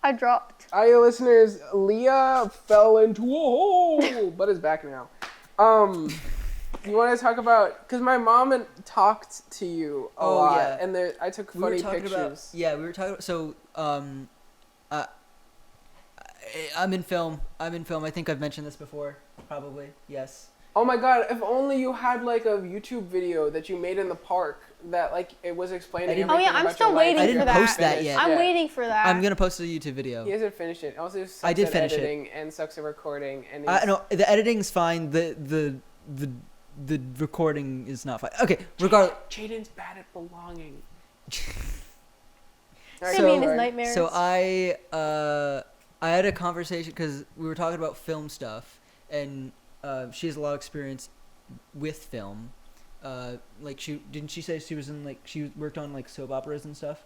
I dropped. Audio listeners, Leah fell into a hole, but is back now. You want to talk about, because my mom talked to you a Oh, lot, yeah. and I took We were funny talking about. pictures. Yeah, we were talking about. So, I'm in film. I think I've mentioned this before. Probably. Yes. Oh my god, if only you had like a YouTube video that you made in the park that like it was explaining I didn't- everything Oh, yeah, I'm about still your life. waiting I didn't for that. post that yet. I'm waiting for that. I'm gonna post a YouTube video. He hasn't finished it. Also, sucks I did at finish it. editing and sucks at recording. And No, the editing's fine. The recording is not fine. Okay, regardless. Jaden's bad at belonging. It's gonna be in his sorry. nightmares. So I had a conversation because we were talking about film stuff, and she has a lot of experience with film. Like she say she worked on like soap operas and stuff.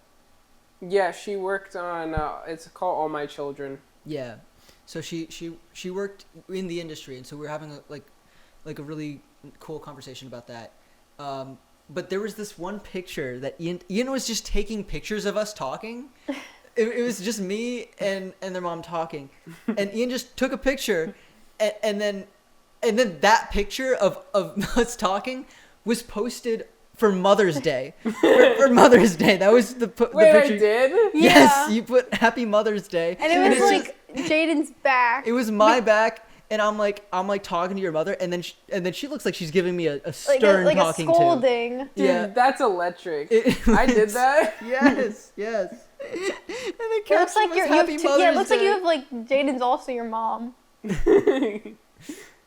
Yeah, she worked on. It's called All My Children. Yeah, so she worked in the industry, and so we were having a really cool conversation about that. But there was this one picture that Ian was just taking pictures of us talking. It was just me and their mom talking, and Ian just took a picture, and then that picture of us talking was posted for Mother's Day. for Mother's Day, that was the Wait, picture. I did? Yes, Yeah. you put Happy Mother's Day, and it was it's like Jaden's back. it was my back, and I'm like talking to your mother, and then she looks like she's giving me a stern like a talking to. scolding. Dude, Yeah. that's electric. It I did was- that. Yes, yes. And the It looks like caption was you have Happy two, Mother's yeah, it looks like Day. you have like Jaden's also your mom.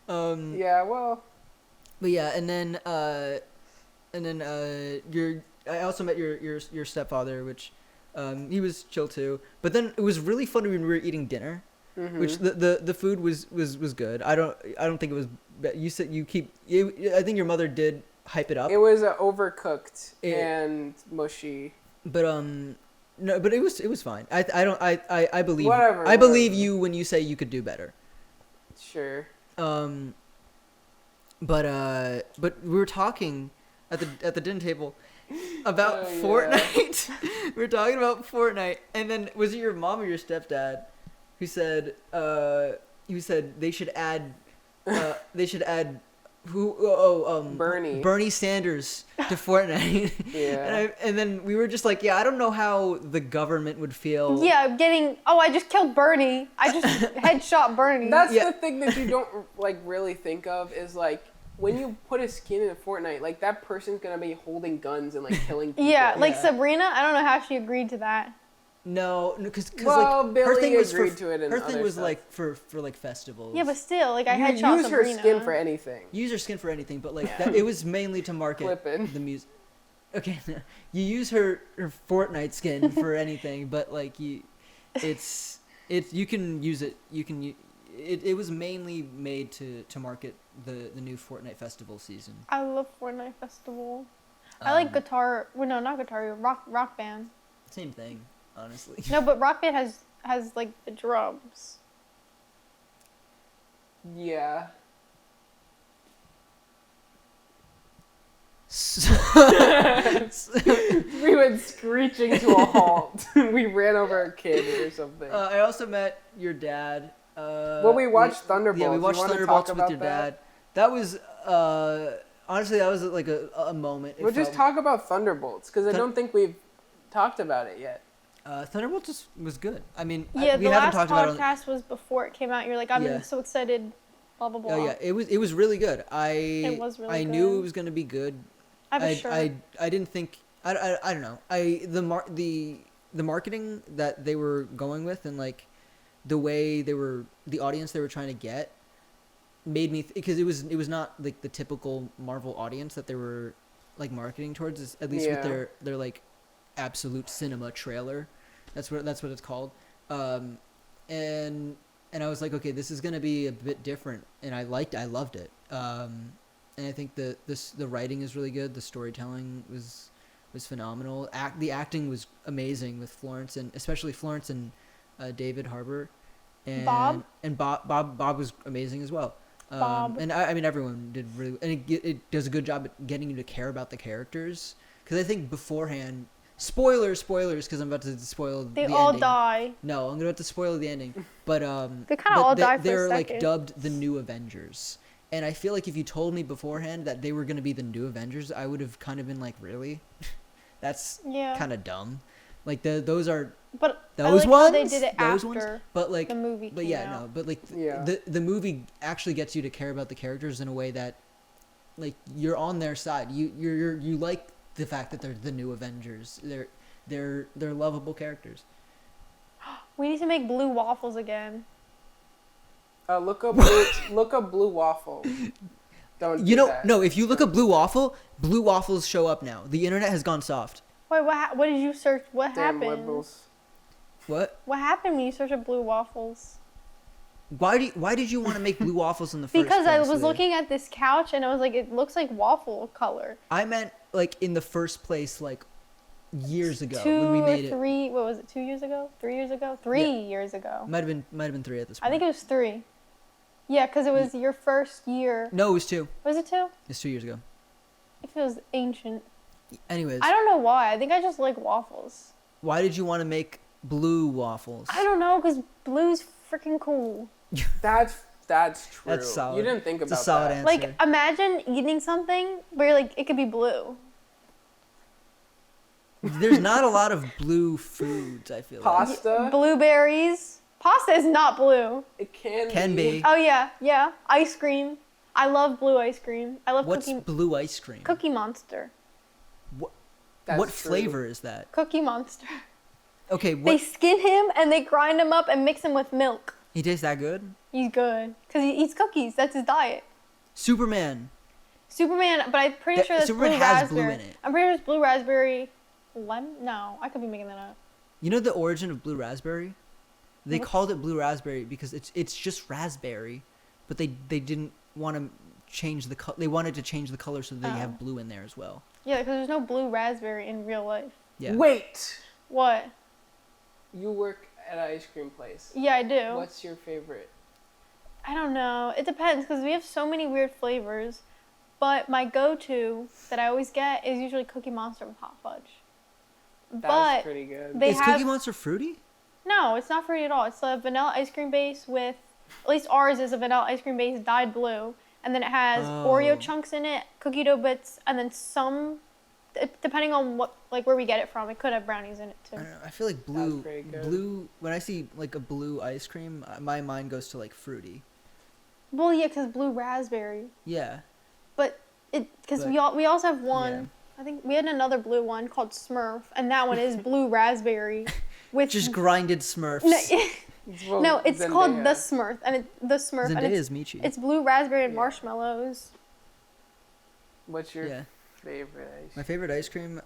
Yeah, well. But yeah, and then I also met your stepfather, which he was chill too. But then it was really fun when we were eating dinner, which the food was good. I don't think it was. You said I think your mother did hype it up. It was overcooked It- and mushy. But no, but it was fine. I believe Whatever, I believe whatever. you when you say you could do better. Sure. But we were talking at the dinner table about Oh, yeah. Fortnite. We were talking about Fortnite, and then was it your mom or your stepdad who said they should add Bernie Sanders to Fortnite. Yeah. and then we were just like, yeah, I don't know how the government would feel. Yeah, I just killed Bernie. I just headshot Bernie. That's Yeah. the thing that you don't like really think of is like when you put a skin in Fortnite, like that person's gonna be holding guns and like killing people. yeah, like Yeah. Sabrina. I don't know how she agreed to that. No, because Well, like her Billy thing was agreed to it and her thing other was stuff. like for like festivals. Yeah, but still, like I You headshot use her Sabrina. skin for anything. use her skin for anything, but like that, it was mainly to market Flippin'. the music. Okay, you use her Fortnite skin for anything, but like you can use it. It was mainly made to market the new Fortnite festival season. I love Fortnite Festival. I like guitar. Well, no, not guitar. Rock band. Same thing, honestly. No, but rock band has like the drums. Yeah. We went screeching to a halt. We ran over a kid or something. I also met your dad. Well, we watched Thunderbolts. Yeah, we You watched wanna Thunderbolts talk with about your that? dad. That was honestly that was like a moment. It We'll just felt- talk about Thunderbolts because I don't think we've talked about it yet. Thunderbolts was good. I mean, Yeah, we the haven't last talked about it. podcast was before it came out. You're like, I'm Yeah. so excited. Blah blah blah. Oh yeah, it was really good. It was really I knew good. it was gonna be good. I was sure. I didn't think I don't know. The marketing that they were going with and like the way the audience they were trying to get made me because it was not like the typical Marvel audience that they were like marketing towards, at least with their like absolute cinema trailer. That's what it's called. And I was like, okay, this is gonna be a bit different, and I loved it. And I think the writing is really good. The storytelling was phenomenal. The acting was amazing with Florence, and especially Florence and David Harbour, and Bob was amazing as well. And I mean everyone did really, and it does a good job at getting you to care about the characters. Because I think beforehand, spoilers, because I'm about to spoil the ending. They all die. No, I'm about to spoil the ending. But They kind of all die for a they're second. like dubbed the New Avengers. And I feel like if you told me beforehand that they were going to be the New Avengers, I would have kind of been like, really? That's kind of dumb. Like those are But those I like ones. how they did it those after ones. But like the movie. But came yeah, out. no. But like Yeah. the movie actually gets you to care about the characters in a way that like you're on their side. You like the fact that they're the New Avengers. They're lovable characters. We need to make blue waffles again. Look up blue waffle. Don't You do know, that. no. If you look up blue waffles show up now. The internet has gone soft. Wait, what did you search? What Damn happened? liberals. What? What happened when you searched up blue waffles? Why did you want to make blue waffles in the first Because place? I was Leah? looking at this couch and I was like, it looks like waffle color. I meant like in the first place, like years ago Two when we or made it. three. What was it? 2 years ago? 3 years ago? 3 years ago. Might have been 3 at this point. I think it was 3. Yeah, because it was your first year. No, it was 2. Was it 2? It's 2 years ago. It feels ancient. Anyways, I don't know why. I think I just like waffles. why did you want to make blue waffles? I don't know, because blue's freaking cool. That's true. That's solid. You didn't think It's about a solid that. answer. Like, imagine eating something where you're like, it could be blue. There's not a lot of blue foods. I feel like Pasta. Blueberries. Pasta is not blue. It can can be. Oh, yeah. Ice cream. I love blue ice cream. I love What's blue ice cream? Cookie Monster. That's what true. flavor is that? Cookie Monster. Okay, They what? skin him and they grind him up and mix him with milk. He tastes that good? He's good. Because he eats cookies. That's his diet. Superman. Superman, but I'm pretty sure that's Superman blue has blue raspberry. in it. I'm pretty sure it's blue raspberry lemon. No, I could be making that up. You know the origin of blue raspberry? They What? called it blue raspberry because it's just raspberry, but they didn't want to change the they wanted to change the color so they Oh. have blue in there as well. Yeah, because there's no blue raspberry in real life. Yeah. Wait. What? You work at an ice cream place. Yeah, I do. What's your favorite? I don't know. It depends because we have so many weird flavors. But my go-to that I always get is usually Cookie Monster with hot fudge. That's But pretty good. they Is have Cookie Monster fruity? no, it's not fruity at all. It's a vanilla ice cream base with, at least ours is a vanilla ice cream base dyed blue, and then it has Oreo Oh. chunks in it, cookie dough bits, and then some, depending on what like where we get it from, it could have brownies in it too. I don't know. I feel like blue pretty good. blue when I see like a blue ice cream, my mind goes to like fruity. Well, yeah, because blue raspberry, Yeah. but because But- we also have one. Yeah. I think we had another blue one called Smurf, and that one is blue raspberry with Just grinded Smurfs. no, it's called the Zendaya. Smurf, and the Smurf, and Zendaya is Michi. it's blue raspberry and Yeah. marshmallows. What's your Yeah. favorite ice? My favorite ice cream.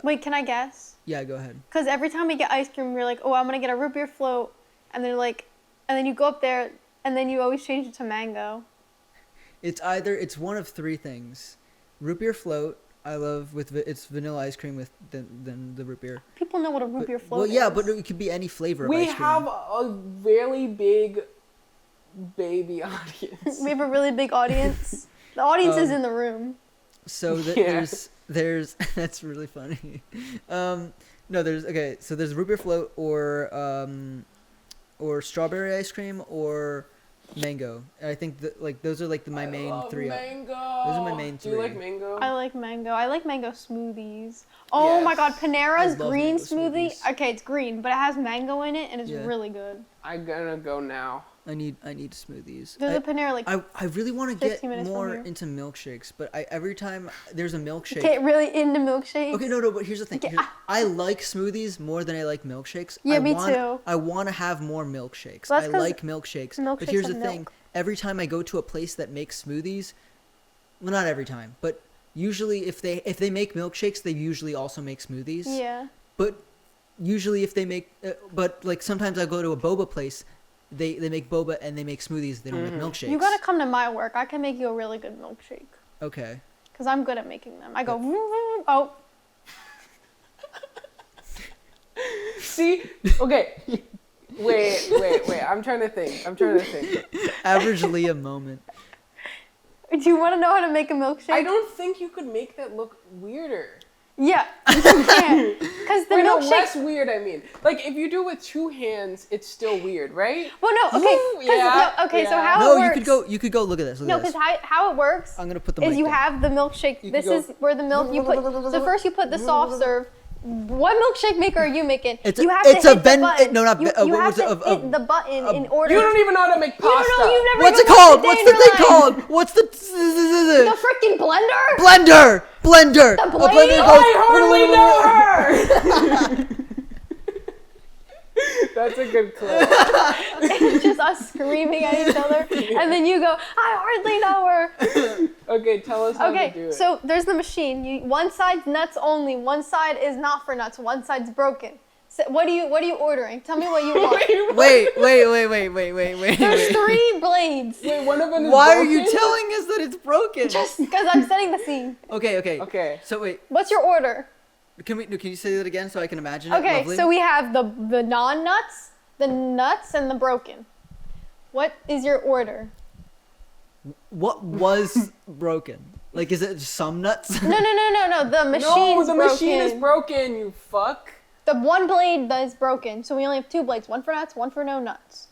Wait, can I guess? Yeah, go ahead. Because every time we get ice cream, we're like, oh, I'm gonna get a root beer float, and they're like, and then you go up there, and then you always change it to mango. It's one of 3 things. Root beer float. I love it's vanilla ice cream with the root beer. People know what a root beer float Well, yeah, is. but it could be any flavor of We ice cream. have a really big baby audience. We have a really big audience. The audience is in the room. So Yeah. there's that's really funny. No, there's okay. So there's root beer float or or strawberry ice cream or mango. And I think that like those are like my main three. Mango. Those are my main Do three. you like mango? I like mango. I like mango smoothies. Oh my god, Panera's I love green mango smoothie. smoothies. Okay, it's green, but it has mango in it and it's Yeah. really good. I'm gonna go now. I need smoothies. There's a Panera like I really want to get 15 minutes from more here. into milkshakes, but every time there's a milkshake. get really into milkshakes. Okay, no, but here's the thing. Okay, I like smoothies more than I like milkshakes. Yeah, me want, too. I want to have more milkshakes. Well, that's I 'cause like milkshakes. But milkshakes here's the have thing. milk. Every time I go to a place that makes smoothies, well, not every time, but usually if they make milkshakes, they usually also make smoothies. Yeah. But usually if they make, but like sometimes I go to a boba place, they make boba and they make smoothies. They don't make milkshakes. You gotta come to my work. I can make you a really good milkshake. Okay. Because I'm good at making them. I go, oh. See? Okay. Wait. I'm trying to think. Average Leah moment. Do you want to know how to make a milkshake? I don't think you could make that look weirder. Yeah, you can. Because the Wait, no, milkshake. less weird, I mean. Like, if you do it with 2 hands, it's still weird, right? Well, no, okay. Woo, 'cause- yeah, no, okay, so yeah. how No, it works. you could go look at this. Look No, at this. because how it works I'm gonna put the is mic you down. have the milkshake. You This could is go- where the milk you put. So first you put the soft serve. What milkshake maker are you making? It's you a- have it's to a hit ven- the button. no, not you, ven- you what have was to it? hit the button in order. You don't even know how to make You pasta. don't know. You've never What's even it called? watched a What's day the in your thing life. called? What's the The freaking blender. blender? Blender. The A blade? blender I goes. hardly know her! That's a good clip. It's just us screaming at each other, and then you go, I hardly know her. Okay, tell us how to do Okay, it. so there's the machine. One side's nuts only. One side is not for nuts. One side's broken. So what are you ordering? Tell me what you want. Wait. There's 3 blades. Wait, one of them is Why are broken? you telling us that it's broken? Just because I'm setting the scene. Okay. Okay. So wait, What's your order? can you say that again so I can imagine it? Okay, Lovely? so we have the non-nuts, the nuts, and the broken. What is your order? What was broken? Like, is it some nuts? No. The No, machine's the broken. machine is broken, you fuck. The one blade that is broken, so we only have 2 blades. One for nuts, one for no nuts.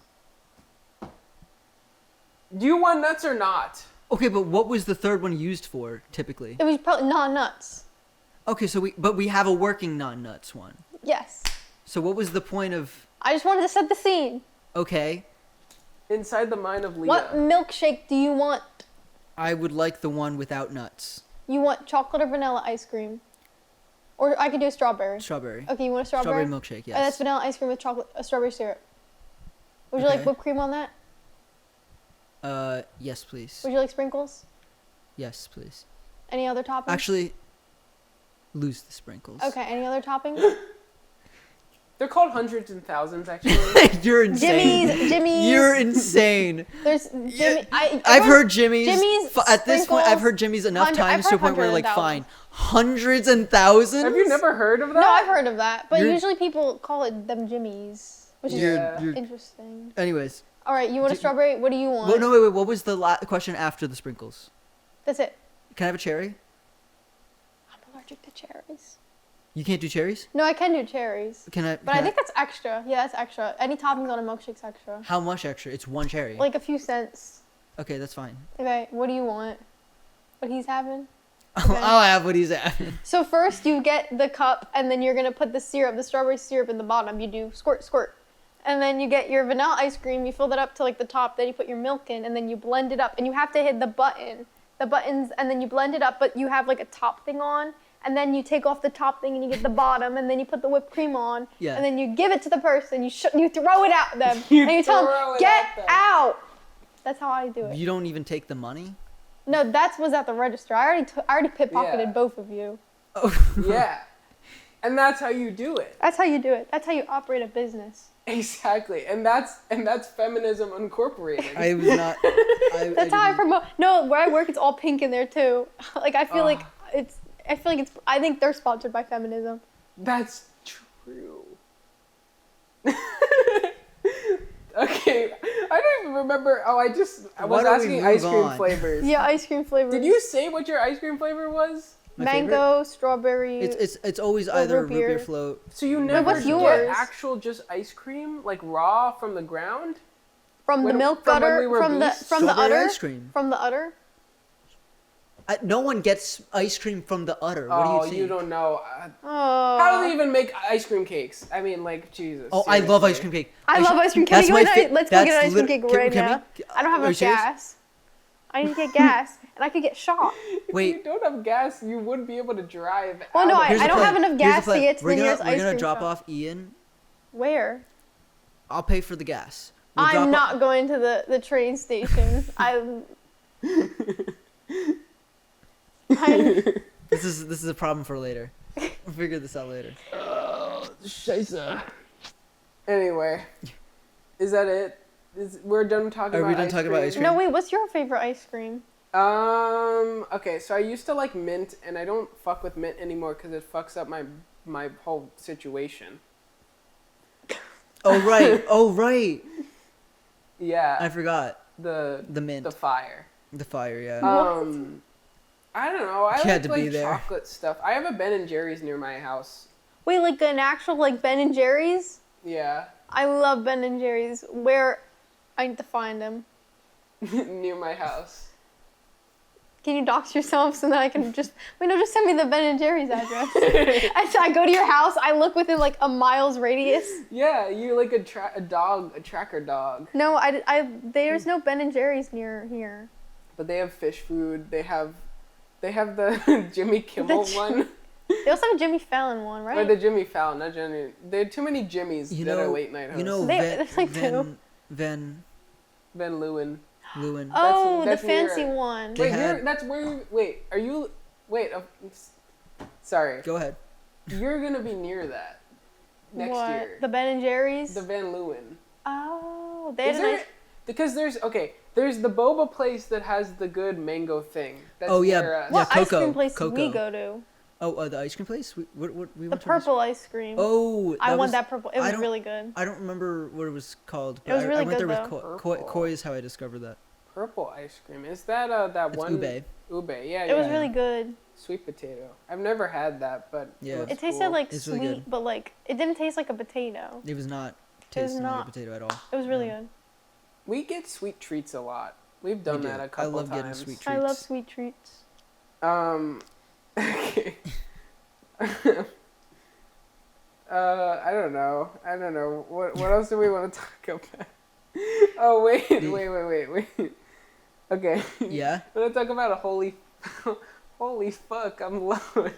Do you want nuts or not? Okay, but what was the third one used for typically? It was probably non-nuts. Okay, so we have a working non-nuts one. Yes. So what was the point of? I just wanted to set the scene. Okay, Inside the mind of Leah. What milkshake do you want? I would like the one without nuts. You want chocolate or vanilla ice cream? Or I could do a strawberry. Strawberry. Okay, you want a strawberry? Strawberry milkshake. Yes. Oh, that's vanilla ice cream with strawberry syrup. Would you like Okay. whipped cream on that? Yes, please. Would you like sprinkles? Yes, please. Any other toppings? Actually, lose the sprinkles. Okay, any other toppings? They're called hundreds and thousands, actually. You're insane. Jimmy's. You're insane. There's Jimmy. I've heard Jimmy's. Jimmy's, At this point, I've heard Jimmy's enough times to a point where like, fine, hundreds and thousands. Have you never heard of that? No, I've heard of that, but You're- usually people call it them Jimmy's, which is You're- interesting. Anyways, All right, you want a Do- strawberry? What do you want? well, no, wait. What was the question after the sprinkles? That's it. Can I have a cherry? I'm allergic to cherries. You can't do cherries? No, I can do cherries. Can I? But I think that's extra. Yeah, that's extra. Any toppings on a milkshake's extra. How much extra? It's 1 cherry. Like a few cents. Okay, that's fine. Okay, what do you want? What he's having? I'll have what he's having. So first you get the cup, and then you're gonna put the syrup, the strawberry syrup in the bottom. You do squirt, squirt. And then you get your vanilla ice cream, you fill that up to like the top, then you put your milk in, and then you blend it up. And you have to hit the buttons, and then you blend it up, but you have like a top thing on. And then you take off the top thing and you get the bottom, and then you put the whipped cream on. Yeah. And then you give it to the person, you throw it at them. You and you tell throw them, it get at them." out. That's how I do it. You don't even take the money? No, that was at the register. I already pickpocketed Yeah. both of you. Oh. Yeah. And that's how you do it. That's how you do it. That's how you operate a business. Exactly. And that's feminism incorporated. I was not. That's how I promote. No, where I work, it's all pink in there too. Like I feel like it's. I think they're sponsored by feminism. That's true. Okay, I don't even remember. Oh, I was Why don't we asking move ice cream on? flavors. Yeah, ice cream flavor. Did you say what your ice cream flavor was? My favorite? Mango, strawberry. It's always or either root root beer beer. float. So you never what's get yours? actual just ice cream, like raw from the ground? From the When- milk from when udder, we were from the beasts? from the Strawberry udder, ice cream. from the udder. No one gets ice cream from the udder. What do you Oh, think? you don't know. Oh, How do they even make ice cream cakes? I mean, like, Jesus. Oh, I love ice seriously. cream cake. I love ice cream. Can we That's go my get let's go get an ice cream cake right can now. we- I don't have Are you enough serious? gas. I need to get gas, and I could get shot. If Wait. you don't have gas, you wouldn't be able to drive. Well, no, out of Here's I the don't plan. have enough Here's the gas to plan. get to We're the gonna- nearest ice We're gonna cream drop shop. off Ian. Where? I'll pay for the gas. We'll I'm drop not going to the train station. I'm. This is a problem for later. We'll figure this out later. Scheiße. Anyway, is that it? We're done talking Are about we done talking about ice cream? No, wait. What's your favorite ice cream? Okay, so I used to like mint, and I don't fuck with mint anymore because it fucks up my whole situation. Oh right. Oh right. Yeah. I forgot. the mint. The fire. The fire, yeah. I don't know. I You had like, to be there. chocolate stuff. I have a Ben and Jerry's near my house. Wait, like an actual like Ben and Jerry's? Yeah. I love Ben and Jerry's. Where? I need to find them. Near my house. Can you dox yourself so that I can just just send me the Ben and Jerry's address. I go to your house. I look within like a mile's radius. Yeah, you're like a tracker dog. No, there's no Ben and Jerry's near here. But they have fish food. They have the Jimmy Kimmel one. They also have a Jimmy Fallon one, right? Or the Jimmy Fallon, not Jimmy. There are too many Jimmys that are late night hosts. You know, There's like two. Van Ben Lewin. Leeuwen. Oh, that's the fancy near- one. They Wait, had- that's where. Wait, are you? Wait, sorry. Go ahead. You're gonna be near that next What? year. The Ben and Jerry's? The Van Leeuwen. Oh, they Is had a there? nice. Because there's the boba place that has the good mango thing. That's Oh, yeah. near us. What ice Cocoa, cream place did we Cocoa. go to? Oh, the ice cream place? We The went to an purple ice cream. Oh, I that want was- that purple. It I was don't- really good. I don't remember what it was called. But It was really I went good, there though. with Purple. Koi is how I discovered that. Purple ice cream. Is that that It's one? ube. Ube. Yeah. It was yeah. really good. Sweet potato. I've never had that, but Yeah. looks It tasted cool. like It's sweet, really good. but like it didn't taste like a potato. It was not It was tasting like a not. potato at all. It was really No. good. We get sweet treats a lot. We've done do. that a I couple love getting times. sweet I love treats. sweet treats. Okay. I don't know. What else do we want to talk about? Oh wait. Okay. Yeah. We're gonna talk about a holy fuck. I'm Lois.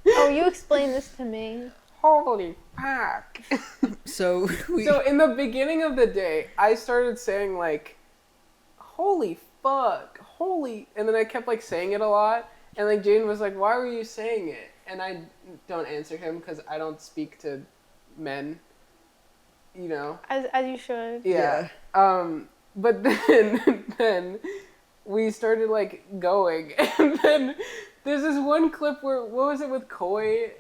Oh, you explained this to me. Holy fuck. So So in the beginning of the day, I started saying like, holy fuck, and then I kept like saying it a lot, and like Jaden was like, why were you saying it? And I don't answer him because I don't speak to men, you know. As you should. Yeah. But then we started like going, and then there's this one clip where what was it with Koi?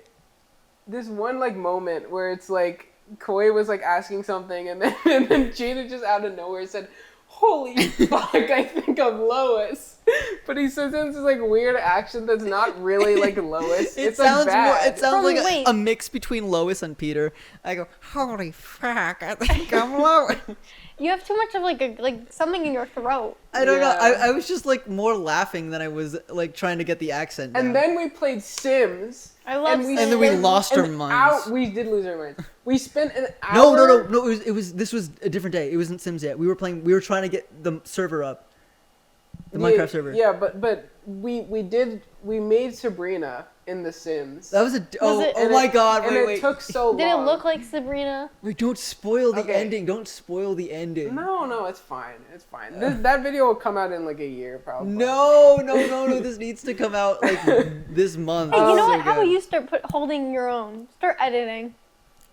This one like moment where it's like Koi was like asking something, and then Jaden just out of nowhere said, "Holy fuck, I think I'm Lois." But he says it in this like weird accent that's not really like Lois. It It's sounds like bad. more. It sounds like Wait. a mix between Lois and Peter. I go, holy fuck! I think I'm Lois. You have too much of like something in your throat. I don't know. Yeah. I was just like more laughing than I was like trying to get the accent. And down. then we played Sims. I love And we Sims. And then we spent lost our an minds. We did lose our minds. We spent an No. hour. It was. This was a different day. It wasn't Sims yet. We were playing. We were trying to get the server up. The Minecraft server. Yeah, but we made Sabrina in The Sims. That was a. Oh, it- oh And my it- God! And Wait. it took so Did long. it look like Sabrina? Wait, don't spoil the Okay. ending. Don't spoil the ending. No, it's fine. It's fine. That video will come out in like a year, probably. No. This needs to come out like this month. Hey, you It's know so what? How about good. you start holding your own? Start editing.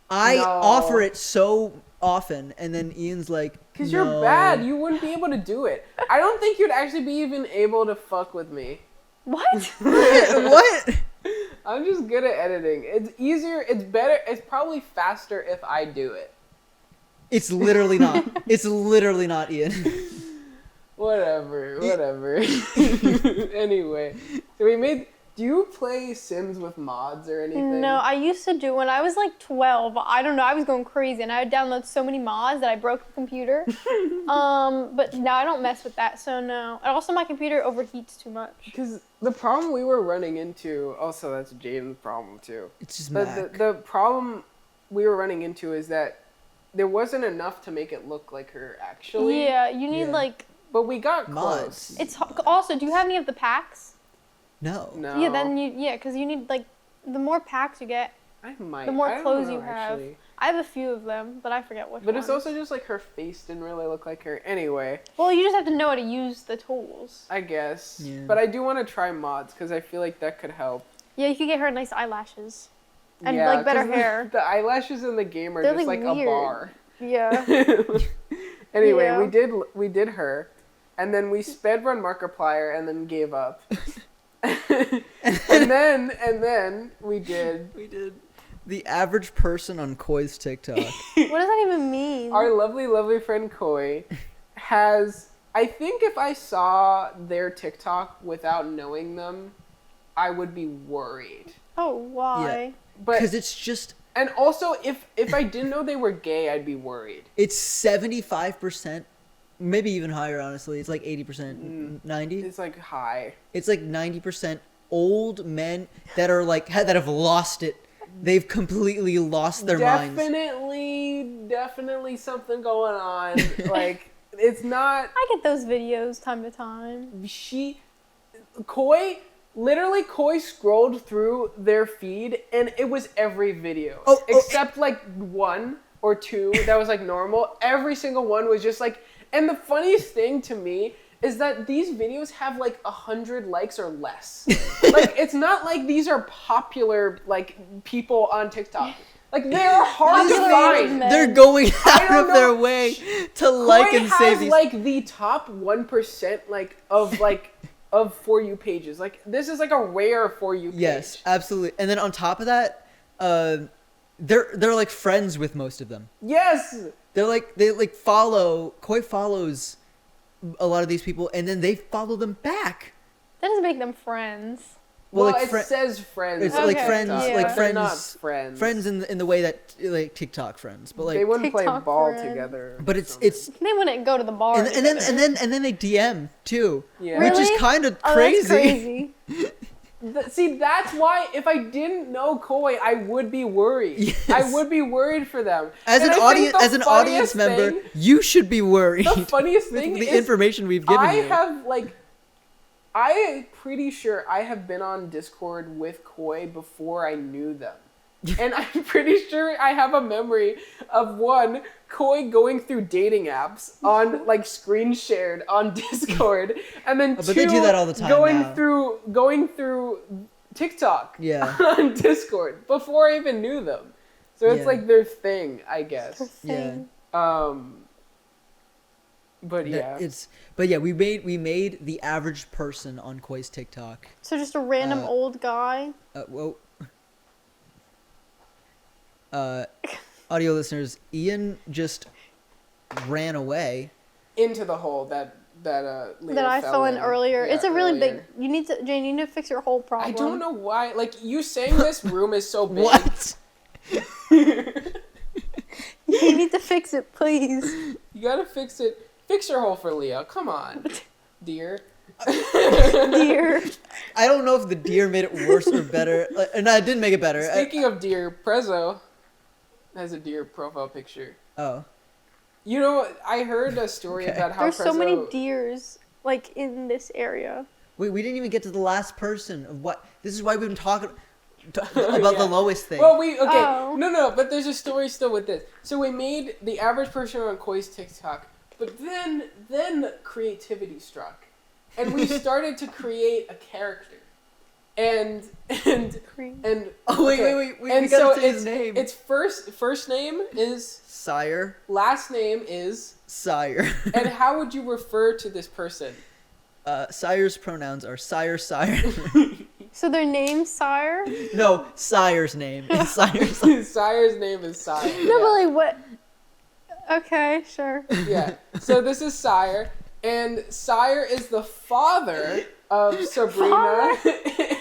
I No. offer it so often, and then Ian's like, Because no. you're bad. You wouldn't be able to do it. I don't think you'd actually be even able to fuck with me. What? What? I'm just good at editing. It's easier. It's better. It's probably faster if I do it. It's literally not. It's literally not, Ian. Whatever. Anyway, so we made Do you play Sims with mods or anything? No, I used to do when I was like 12. I don't know. I was going crazy, and I would download so many mods that I broke the computer. But now I don't mess with that, so no. And also, my computer overheats too much. Because the problem we were running into, also that's Jaden's problem too. It's just But the problem we were running into is that there wasn't enough to make it look like her actually. Yeah, you need like. But we got mods. close. It's also. Do you have any of the packs? No. No. Yeah, then because you need like the more packs you get, I might. the more I don't clothes know, you have. actually. I have a few of them, but I forget which But ones. it's also just like her face didn't really look like her. Anyway, Well, you just have to know how to use the tools. I guess. Yeah. But I do want to try mods because I feel like that could help. Yeah, you could get her nice eyelashes. And Yeah, like better 'cause hair. The eyelashes in the game are They're, just like, like weird. a bar. Yeah. Anyway, Yeah. we did her, and then we sped run Markiplier and then gave up. and then we did We did. The average person on Koi's TikTok. What does that even mean? our lovely friend Koi has. I think if I saw their TikTok without knowing them, I would be worried. Oh, why? But Because it's just, and also if I didn't know they were gay, I'd be worried. it's 75%, maybe even higher, honestly. It's like 80%, 90. It's like high. It's like 90% old men that are like, that have lost it. They've completely lost their minds. Definitely something going on. Like it's not. I get those videos time to time. Koi scrolled through their feed and it was every video. Oh, except like one or two that was like normal. Every single one was just like, and the funniest thing to me is that these videos have like 100 likes or less. Like it's not like these are popular like people on TikTok. Like they're hard to find. men. They're going out don't of their know. way to like Koi and save has these. like the top 1% of For You pages. Like this is like a rare For You page. Yes, absolutely. And then on top of that, they're like friends with most of them. Yes. They follow. Koi follows a lot of these people, and then they follow them back. That doesn't make them friends. Well, like it says friends. It's on like Okay, friends, yeah. like They're not friends, friends. friends in the way that like TikTok friends, but like they wouldn't play TikTok ball friends. together. but or it's something. They wouldn't go to the bar. and then they DM too, Yeah. which is Really? kind of Oh, crazy. that's crazy. See, that's why if I didn't know Koi, I would be worried. Yes. I would be worried for them. As And an I think audience, the as an audience funniest member, thing- you should be worried. the funniest with thing the is information we've given I you. have like, I'm pretty sure I have been on Discord with Koi before I knew them. And I'm pretty sure I have a memory of Koi going through dating apps on like screen shared on Discord, and then But they do that all the time going now. through TikTok Yeah. on Discord before I even knew them. So it's Yeah. like their thing, I guess. Yeah. But yeah, But yeah, we made the average person on Koi's TikTok. So just a random old guy. Whoa. Audio listeners, Ian just ran away. into the hole that Leo That I fell in earlier. Yeah, It's a really earlier. big. You need to, Jane. You need to fix your whole problem. I don't know why. Like you saying this room is so big. What? You need to fix it, please. You gotta fix it. Fix your hole for Leo. Come on, dear. Dear. I don't know if the deer made it worse or better. No, it didn't make it better. Speaking of deer, Prezzo has a deer profile picture. Oh. You know, I heard a story Okay. about how There's so many Prezzo- deers like in this area. Wait, we didn't even get to the last person of what. This is why we've been talking about Yeah. the lowest thing. Well, Oh. no, but there's a story still with this. So we made the average person on Koi's TikTok, but then creativity struck, and we started to create a character, and Oh, wait, okay. wait, we and gotta so say his name. Its first name is Sire. last name is, Sire. and how would you refer to this person? Sire's pronouns are sire. So their name's Sire? No, Sire's name is Sire. Sire's name is Sire. No, but like what? Okay, sure. Yeah. So this is Sire, and Sire is the father of Sabrina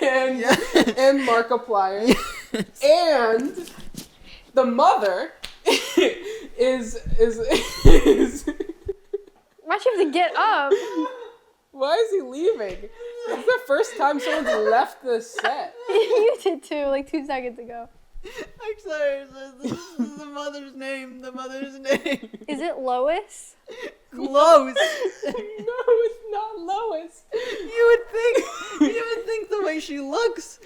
and Yeah. and Markiplier. And the mother is Why'd you have to get up? why is he leaving? It's the first time someone's left the set. You did too, like 2 seconds ago. I'm sorry. This is the mother's name. The mother's name. Is it Lois? Close. No, it's not Lois. You would think the way she looks,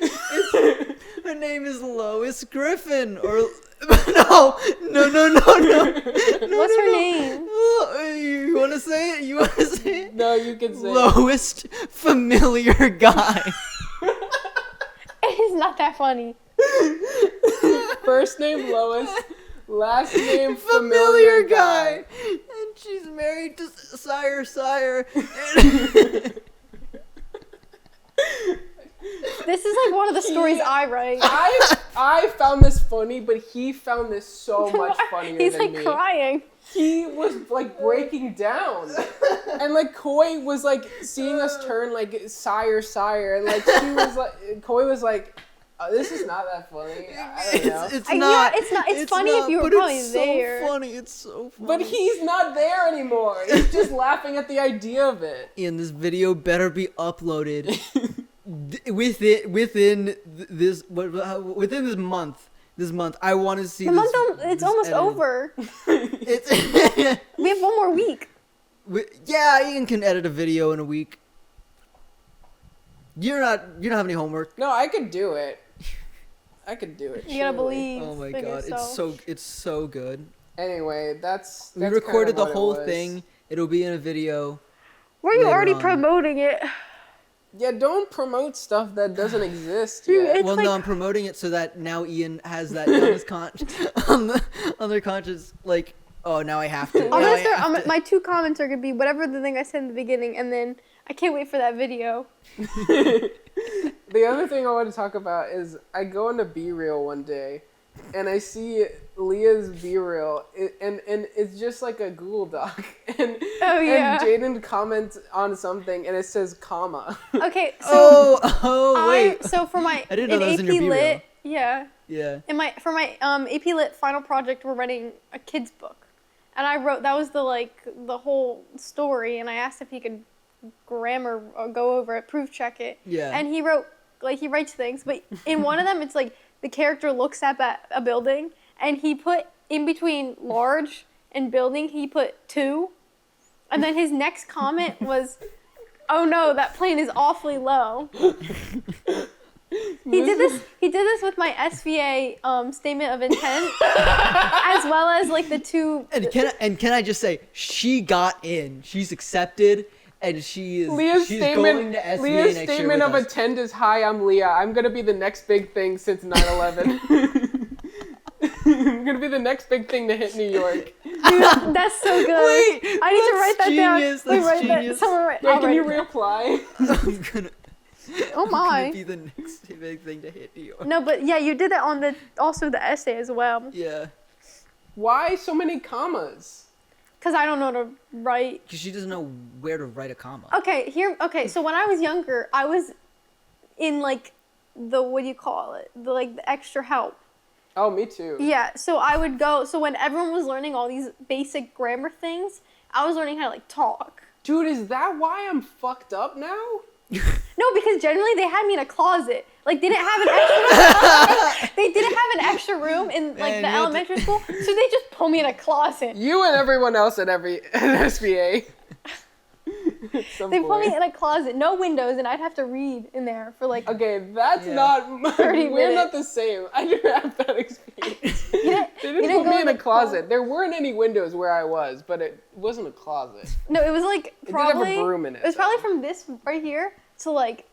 her name is Lois Griffin, or no. What's her name? You want to say it? You want to say it? No, you can say it. Lowest familiar guy. It's not that funny. First name Lois, last name Familiar guy. And she's married to Sire. This is like one of the stories I write. I found this funny, but he found this so much funnier He's than like me. crying. He was like breaking down, and like Koi was like seeing us turn like sire, and like she was like Koi was like, oh, this is not that funny. I don't know. It's Yeah, not. it's not. It's funny if you were but probably it's there. so funny. It's so funny. But he's not there anymore. He's just laughing at the idea of it. Ian, this video better be uploaded within this month. This month, I want to see The this. month, it's this almost edited. over. It's We have one more week. yeah, Ian can edit a video in a week. You don't have any homework. No, I could do it. I could do it. You gotta surely. believe. Oh my in god, yourself. it's so good. Anyway, that's We kind recorded of the what it whole was. thing. It'll be in a video. Were you later already on. promoting it? Yeah, don't promote stuff that doesn't exist Dude, yet. It's Well, like- no, I'm promoting it so that now Ian has that on his on their conscience. Like, oh, now I have to. I'm now gonna I start. have to. My 2 comments are gonna be whatever the thing I said in the beginning, and then I can't wait for that video. The other thing I want to talk about is I go into B-Reel one day, and I see Leah's B-Reel, and it's just like a Google Doc, and yeah. and Jaden comments on something, and it says comma. Okay, so Wait. so for my I didn't know in that was AP in your B-reel. Lit, yeah. Yeah. For my AP Lit final project, we're writing a kid's book, and I wrote that was the whole story, and I asked if he could grammar or go over it, proof check it. Yeah. And he wrote he writes things, but in one of them it's like the character looks up at a building, and he put in between large and building he put 2, and then his next comment was, "Oh no, that plane is awfully low." He did this with my SVA statement of intent, as well as like the 2. And can I just say, she got in. She's accepted, and she's going to SVA Leah's next statement year of with us. intent is, "Hi, I'm Leah. I'm gonna be the next big thing since 9/11. I'm gonna be the next big thing to hit New York." Dude, that's so good. Wait, I need to write that genius, down. Wait, that's write that. genius. Someone write. Wait, I'll can write you it. reapply? I'm gonna. Oh I'm my. gonna be the next big thing to hit New York. No, but yeah, you did that on the essay as well. Yeah, Why so many commas? Cause I don't know how to write. because she doesn't know where to write a comma. Okay, so when I was younger, I was in like the what do you call it? The extra help. Oh, me too. Yeah, so I would go. So when everyone was learning all these basic grammar things, I was learning how to talk. Dude, is that why I'm fucked up now? No, because generally they had me in a closet. Like, they didn't have an extra. They didn't have an extra room in like Man, the you have elementary school, so they just pulled me in a closet. You and everyone else at every SBA. They put me in a closet, no windows, and I'd have to read in there for like. Okay, that's Yeah. not. 30 We're not minutes. the same. I didn't have that experience. You didn't They didn't go put me in the a closet. There weren't any windows where I was, but it wasn't a closet. No, it was like It did have a probably. broom in it, It was probably though. from this right here to like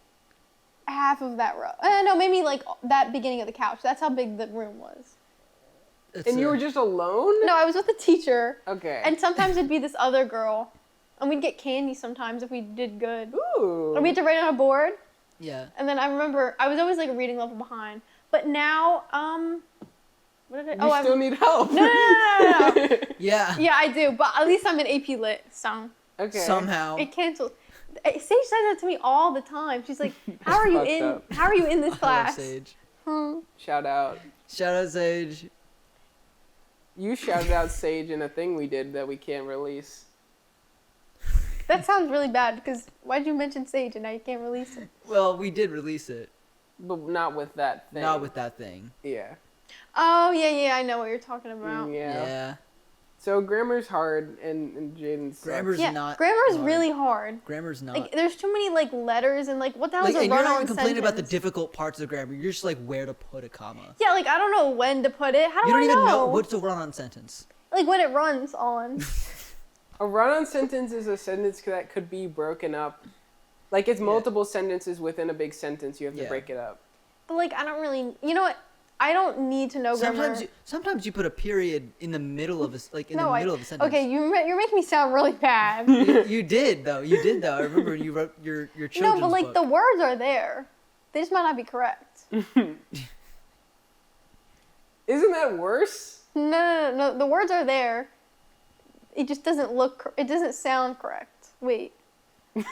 half of that row. No, maybe like that beginning of the couch. That's how big the room was. And you were just alone? No, I was with a teacher, Okay. and sometimes it'd be this other girl, and we'd get candy sometimes if we did good. Ooh. And we had to write on a board. Yeah. And then I remember I was always like a reading level behind. But now, what did I? You still need help. No. Yeah. Yeah, I do. But at least I'm in AP Lit, so Okay. somehow. It cancels. Sage says that to me all the time. She's like, "How are you fucked in? up. How are you in this I love class?" Sage. Shout out. Shout out Sage. You shouted out Sage in a thing we did that we can't release. That sounds really bad because why'd you mention Sage and now you can't release it? Well, we did release it. But not with that thing. Not with that thing. Yeah. Oh yeah, I know what you're talking about. Yeah. So grammar's hard and Jaden's Grammar's Yeah, not grammar's hard. really hard. Grammar's not. Like, there's too many like letters and like what the hell Like, is a and you're not run-on even complaining about the sentence? difficult parts of grammar. You're just like where to put a comma. Yeah, like I don't know when to put it. How do You don't I even know? know what's a run-on sentence. Like when it runs on. A run-on sentence is a sentence that could be broken up. Like it's multiple sentences within a big sentence. You have to Yeah. break it up. But like I don't really. You know what? I don't need to know grammar. Sometimes you put a period in the middle of a like in No, the middle of a sentence. Okay, you're making me sound really bad. You did though. You did though. I remember you wrote your children's No, but like book. the words are there. They just might not be correct. Isn't that worse? No. The words are there. It just doesn't look. It doesn't sound correct. Wait,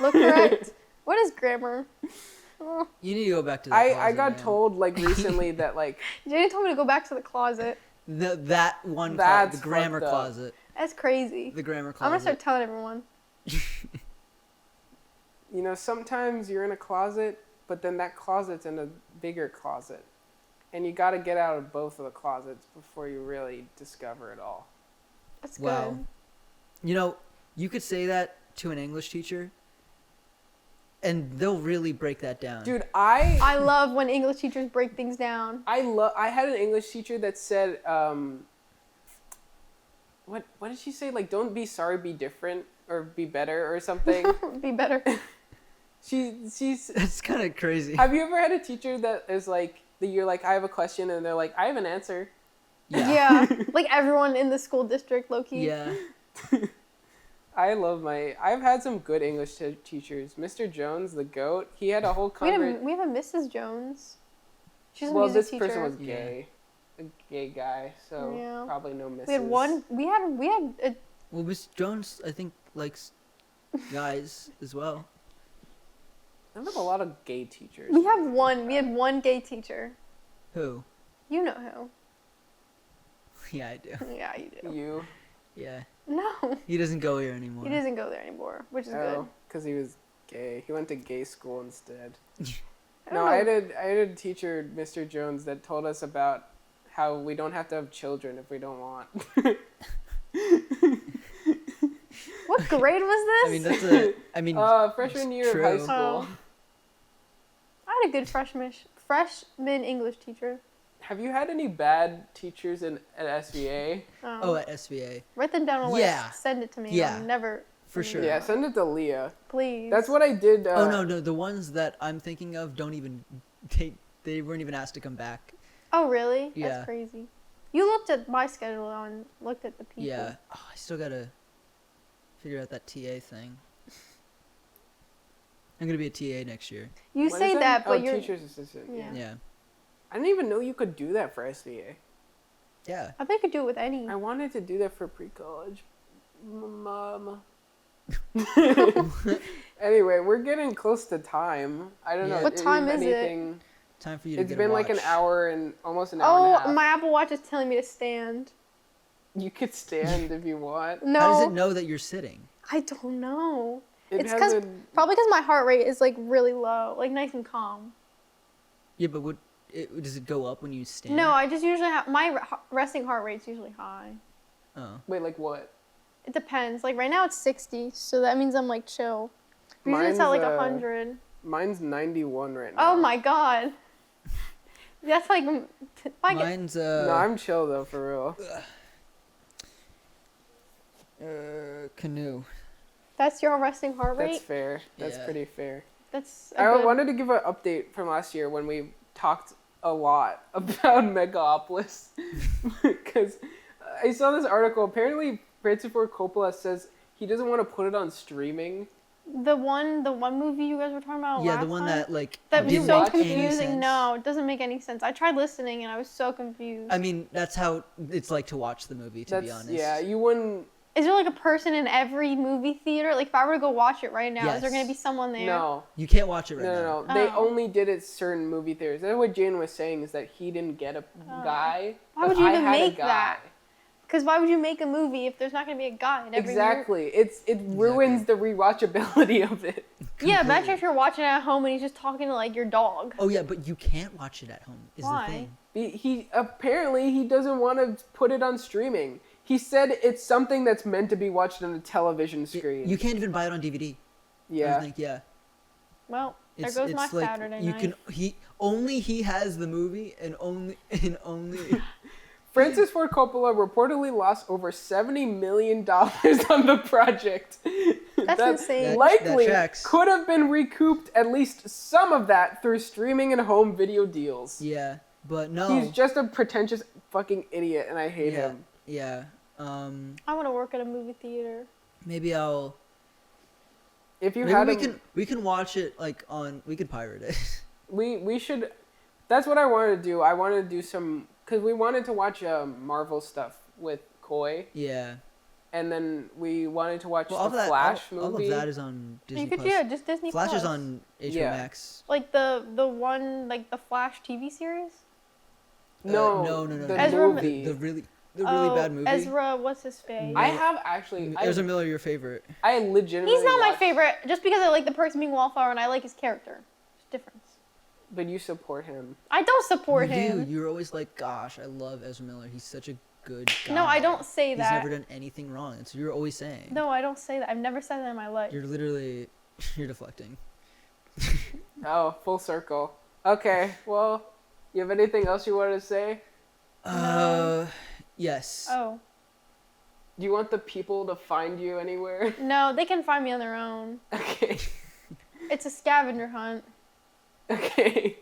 look correct. What is grammar? Oh. You need to go back to that. I closet, got man. told like recently that like Jaden told me to go back to the closet. That one That's the grammar fucked up. closet. That's crazy. The grammar I'm closet. gonna start telling everyone. you know sometimes you're in a closet, but then that closet's in a bigger closet, and you got to get out of both of the closets before you really discover it all. That's Wow. good. You know, you could say that to an English teacher, and they'll really break that down. Dude, I love when English teachers break things down. I had an English teacher that said, what did she say? Like, don't be sorry, be different, or be better, or something. Be better. She's. That's kind of crazy. Have you ever had a teacher that is like, that you're like, I have a question, and they're like, I have an answer. Yeah. Like everyone in the school district, low key. Yeah. I've had some good English teachers. Mr. Jones, the goat, he had a whole We have conversation. a Mrs. Jones. She's a Well, music this teacher. person was Yeah. gay. A gay guy, so Yeah. probably no misses. We had one. We had a. Well, Miss Jones, I think, likes guys as well. I have a lot of gay teachers. We have one. We had one gay teacher. Who? You know who? Yeah, I do. Yeah, you do. You. Yeah. No, He doesn't go here anymore. he doesn't go there anymore, which is good. Oh, because he was gay. He went to gay school instead. I No, don't I know. had a teacher, Mr. Jones, that told us about how we don't have to have children if we don't want. What grade was this? I mean, that's a. I mean, Freshman year of high true. school. Oh. I had a good freshman English teacher. Have you had any bad teachers at SVA? oh, at SVA. Write them down on a list. Yeah. Send it to me. Yeah. I'll never. For send sure. it Yeah, out. send it to Leah. Please. That's what I did. Oh no, the ones that I'm thinking of don't even. They weren't even asked to come back. Oh really? Yeah. That's crazy. You looked at my schedule and looked at the people. Yeah. Oh, I still gotta figure out that TA thing. I'm gonna be a TA next year. You What say is that, but oh, you're. teacher's assistant. Yeah. Yeah. I didn't even know you could do that for SVA. Yeah. I think you could do it with any. I wanted to do that for pre-college. Mom. Anyway, we're getting close to time. I don't know. Yeah. What time is it? anything... Time for you to It's get been a like an watch. hour and almost an hour and a Oh, half. my Apple Watch is telling me to stand. You could stand if you want. No. How does it know that you're sitting? I don't know. It It's has because probably because my heart rate is like really low, like nice and calm. Yeah, but does it go up when you stand? No, I just usually have my resting heart rate's usually high. Oh. Wait, like what? It depends. Like right now it's 60, so that means I'm like chill. Usually it's at Mine's, like 100. Mine's 91 right now. Oh my god. That's like if I get, Mine's No, I'm chill though, for real. canoe. that's your resting heart That's rate. fair. That's Yeah. pretty fair. That's a I good- wanted to give an update from last year when we talked a lot about Megapolis. Because I saw this article. Apparently, Francis Ford Coppola says he doesn't want to put it on streaming. the one movie you guys were talking about Yeah, last the one time? that like That was didn't so make any confusing. sense. No, it doesn't make any sense. I tried listening and I was so confused. I mean, that's how it's like to watch the movie. To be honest. Yeah, you wouldn't. Is there like a person in every movie theater? Like if I were to go watch it right now, is there Yes. gonna be someone there? No. You can't watch it right now. No. They Oh. only did it certain movie theaters. That's what Jane was saying, is that he didn't get a guy. Why would but you I even had a make guy. that? Because why would you make a movie if there's not gonna be a guy in every Exactly. It ruins the rewatchability of it. movie? Yeah, imagine if you're watching it at home and he's just talking to like your dog. Oh yeah, but you can't watch it at home. Is Why? the thing. He apparently he doesn't want to put it on streaming. He said it's something that's meant to be watched on a television screen. You can't even buy it on DVD. I Yeah. think, yeah. Well, there It's, goes it's my like Saturday you night. can he has the movie and only Francis Ford Coppola reportedly lost over $70 million on the project. That's That insane. Likely That tracks. could have been recouped at least some of that through streaming and home video deals. Yeah, but no. He's just a pretentious fucking idiot, and I hate yeah, him. yeah. I want to work at a movie theater. Maybe I'll If you maybe had we can watch it like on we could pirate it. we should. That's what I wanted to do. I wanted to do some because we wanted to watch Marvel stuff with Koi, Yeah. and then we wanted to watch Well, the Flash movie. all of that is on Disney You could Plus. yeah, just Disney Flash Plus. is on HBO Yeah. Max. Like the one like the Flash TV series. No, no. the Ezra- movie. The really bad movie. Ezra, what's his face? I have actually. Ezra Miller, your favorite. I legitimately. He's not my watched- favorite, just because I like the person being Wallflower and I like his character. There's a difference. But you support him. I don't support You him. do. You're always like, gosh, I love Ezra Miller. He's such a good guy. No, I don't say He's that. never done anything wrong. That's what you're always saying. No, I don't say that. I've never said that in my life. You're literally, you're deflecting. Oh, full circle. Okay, well, you have anything else you wanted to say? Yes. Oh. Do you want the people to find you anywhere? No, they can find me on their own. Okay. It's a scavenger hunt. Okay.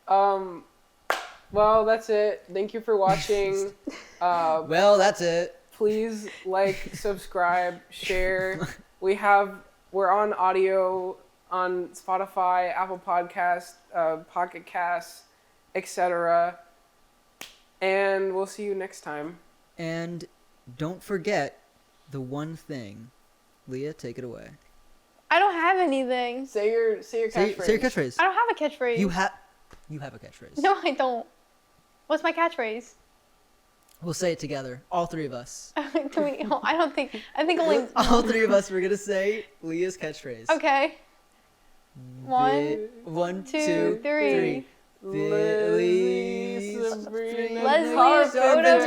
Well, that's it. Thank you for watching. Well, that's it. Please like, subscribe, share. We're on audio on Spotify, Apple Podcast, Pocket Cast, etc. And we'll see you next time. And don't forget the one thing. Leah, take it away. I don't have anything. Say your catchphrase. Say your catchphrase. I don't have a catchphrase. You have a catchphrase. No, I don't. What's my catchphrase? We'll say it together. All three of us. Do we, I think only. All three of us, we're going to say Leah's catchphrase. Okay. One, two, three. Lizzie, Billy's Sabrina, Leslie, Carpenter. Carpenter.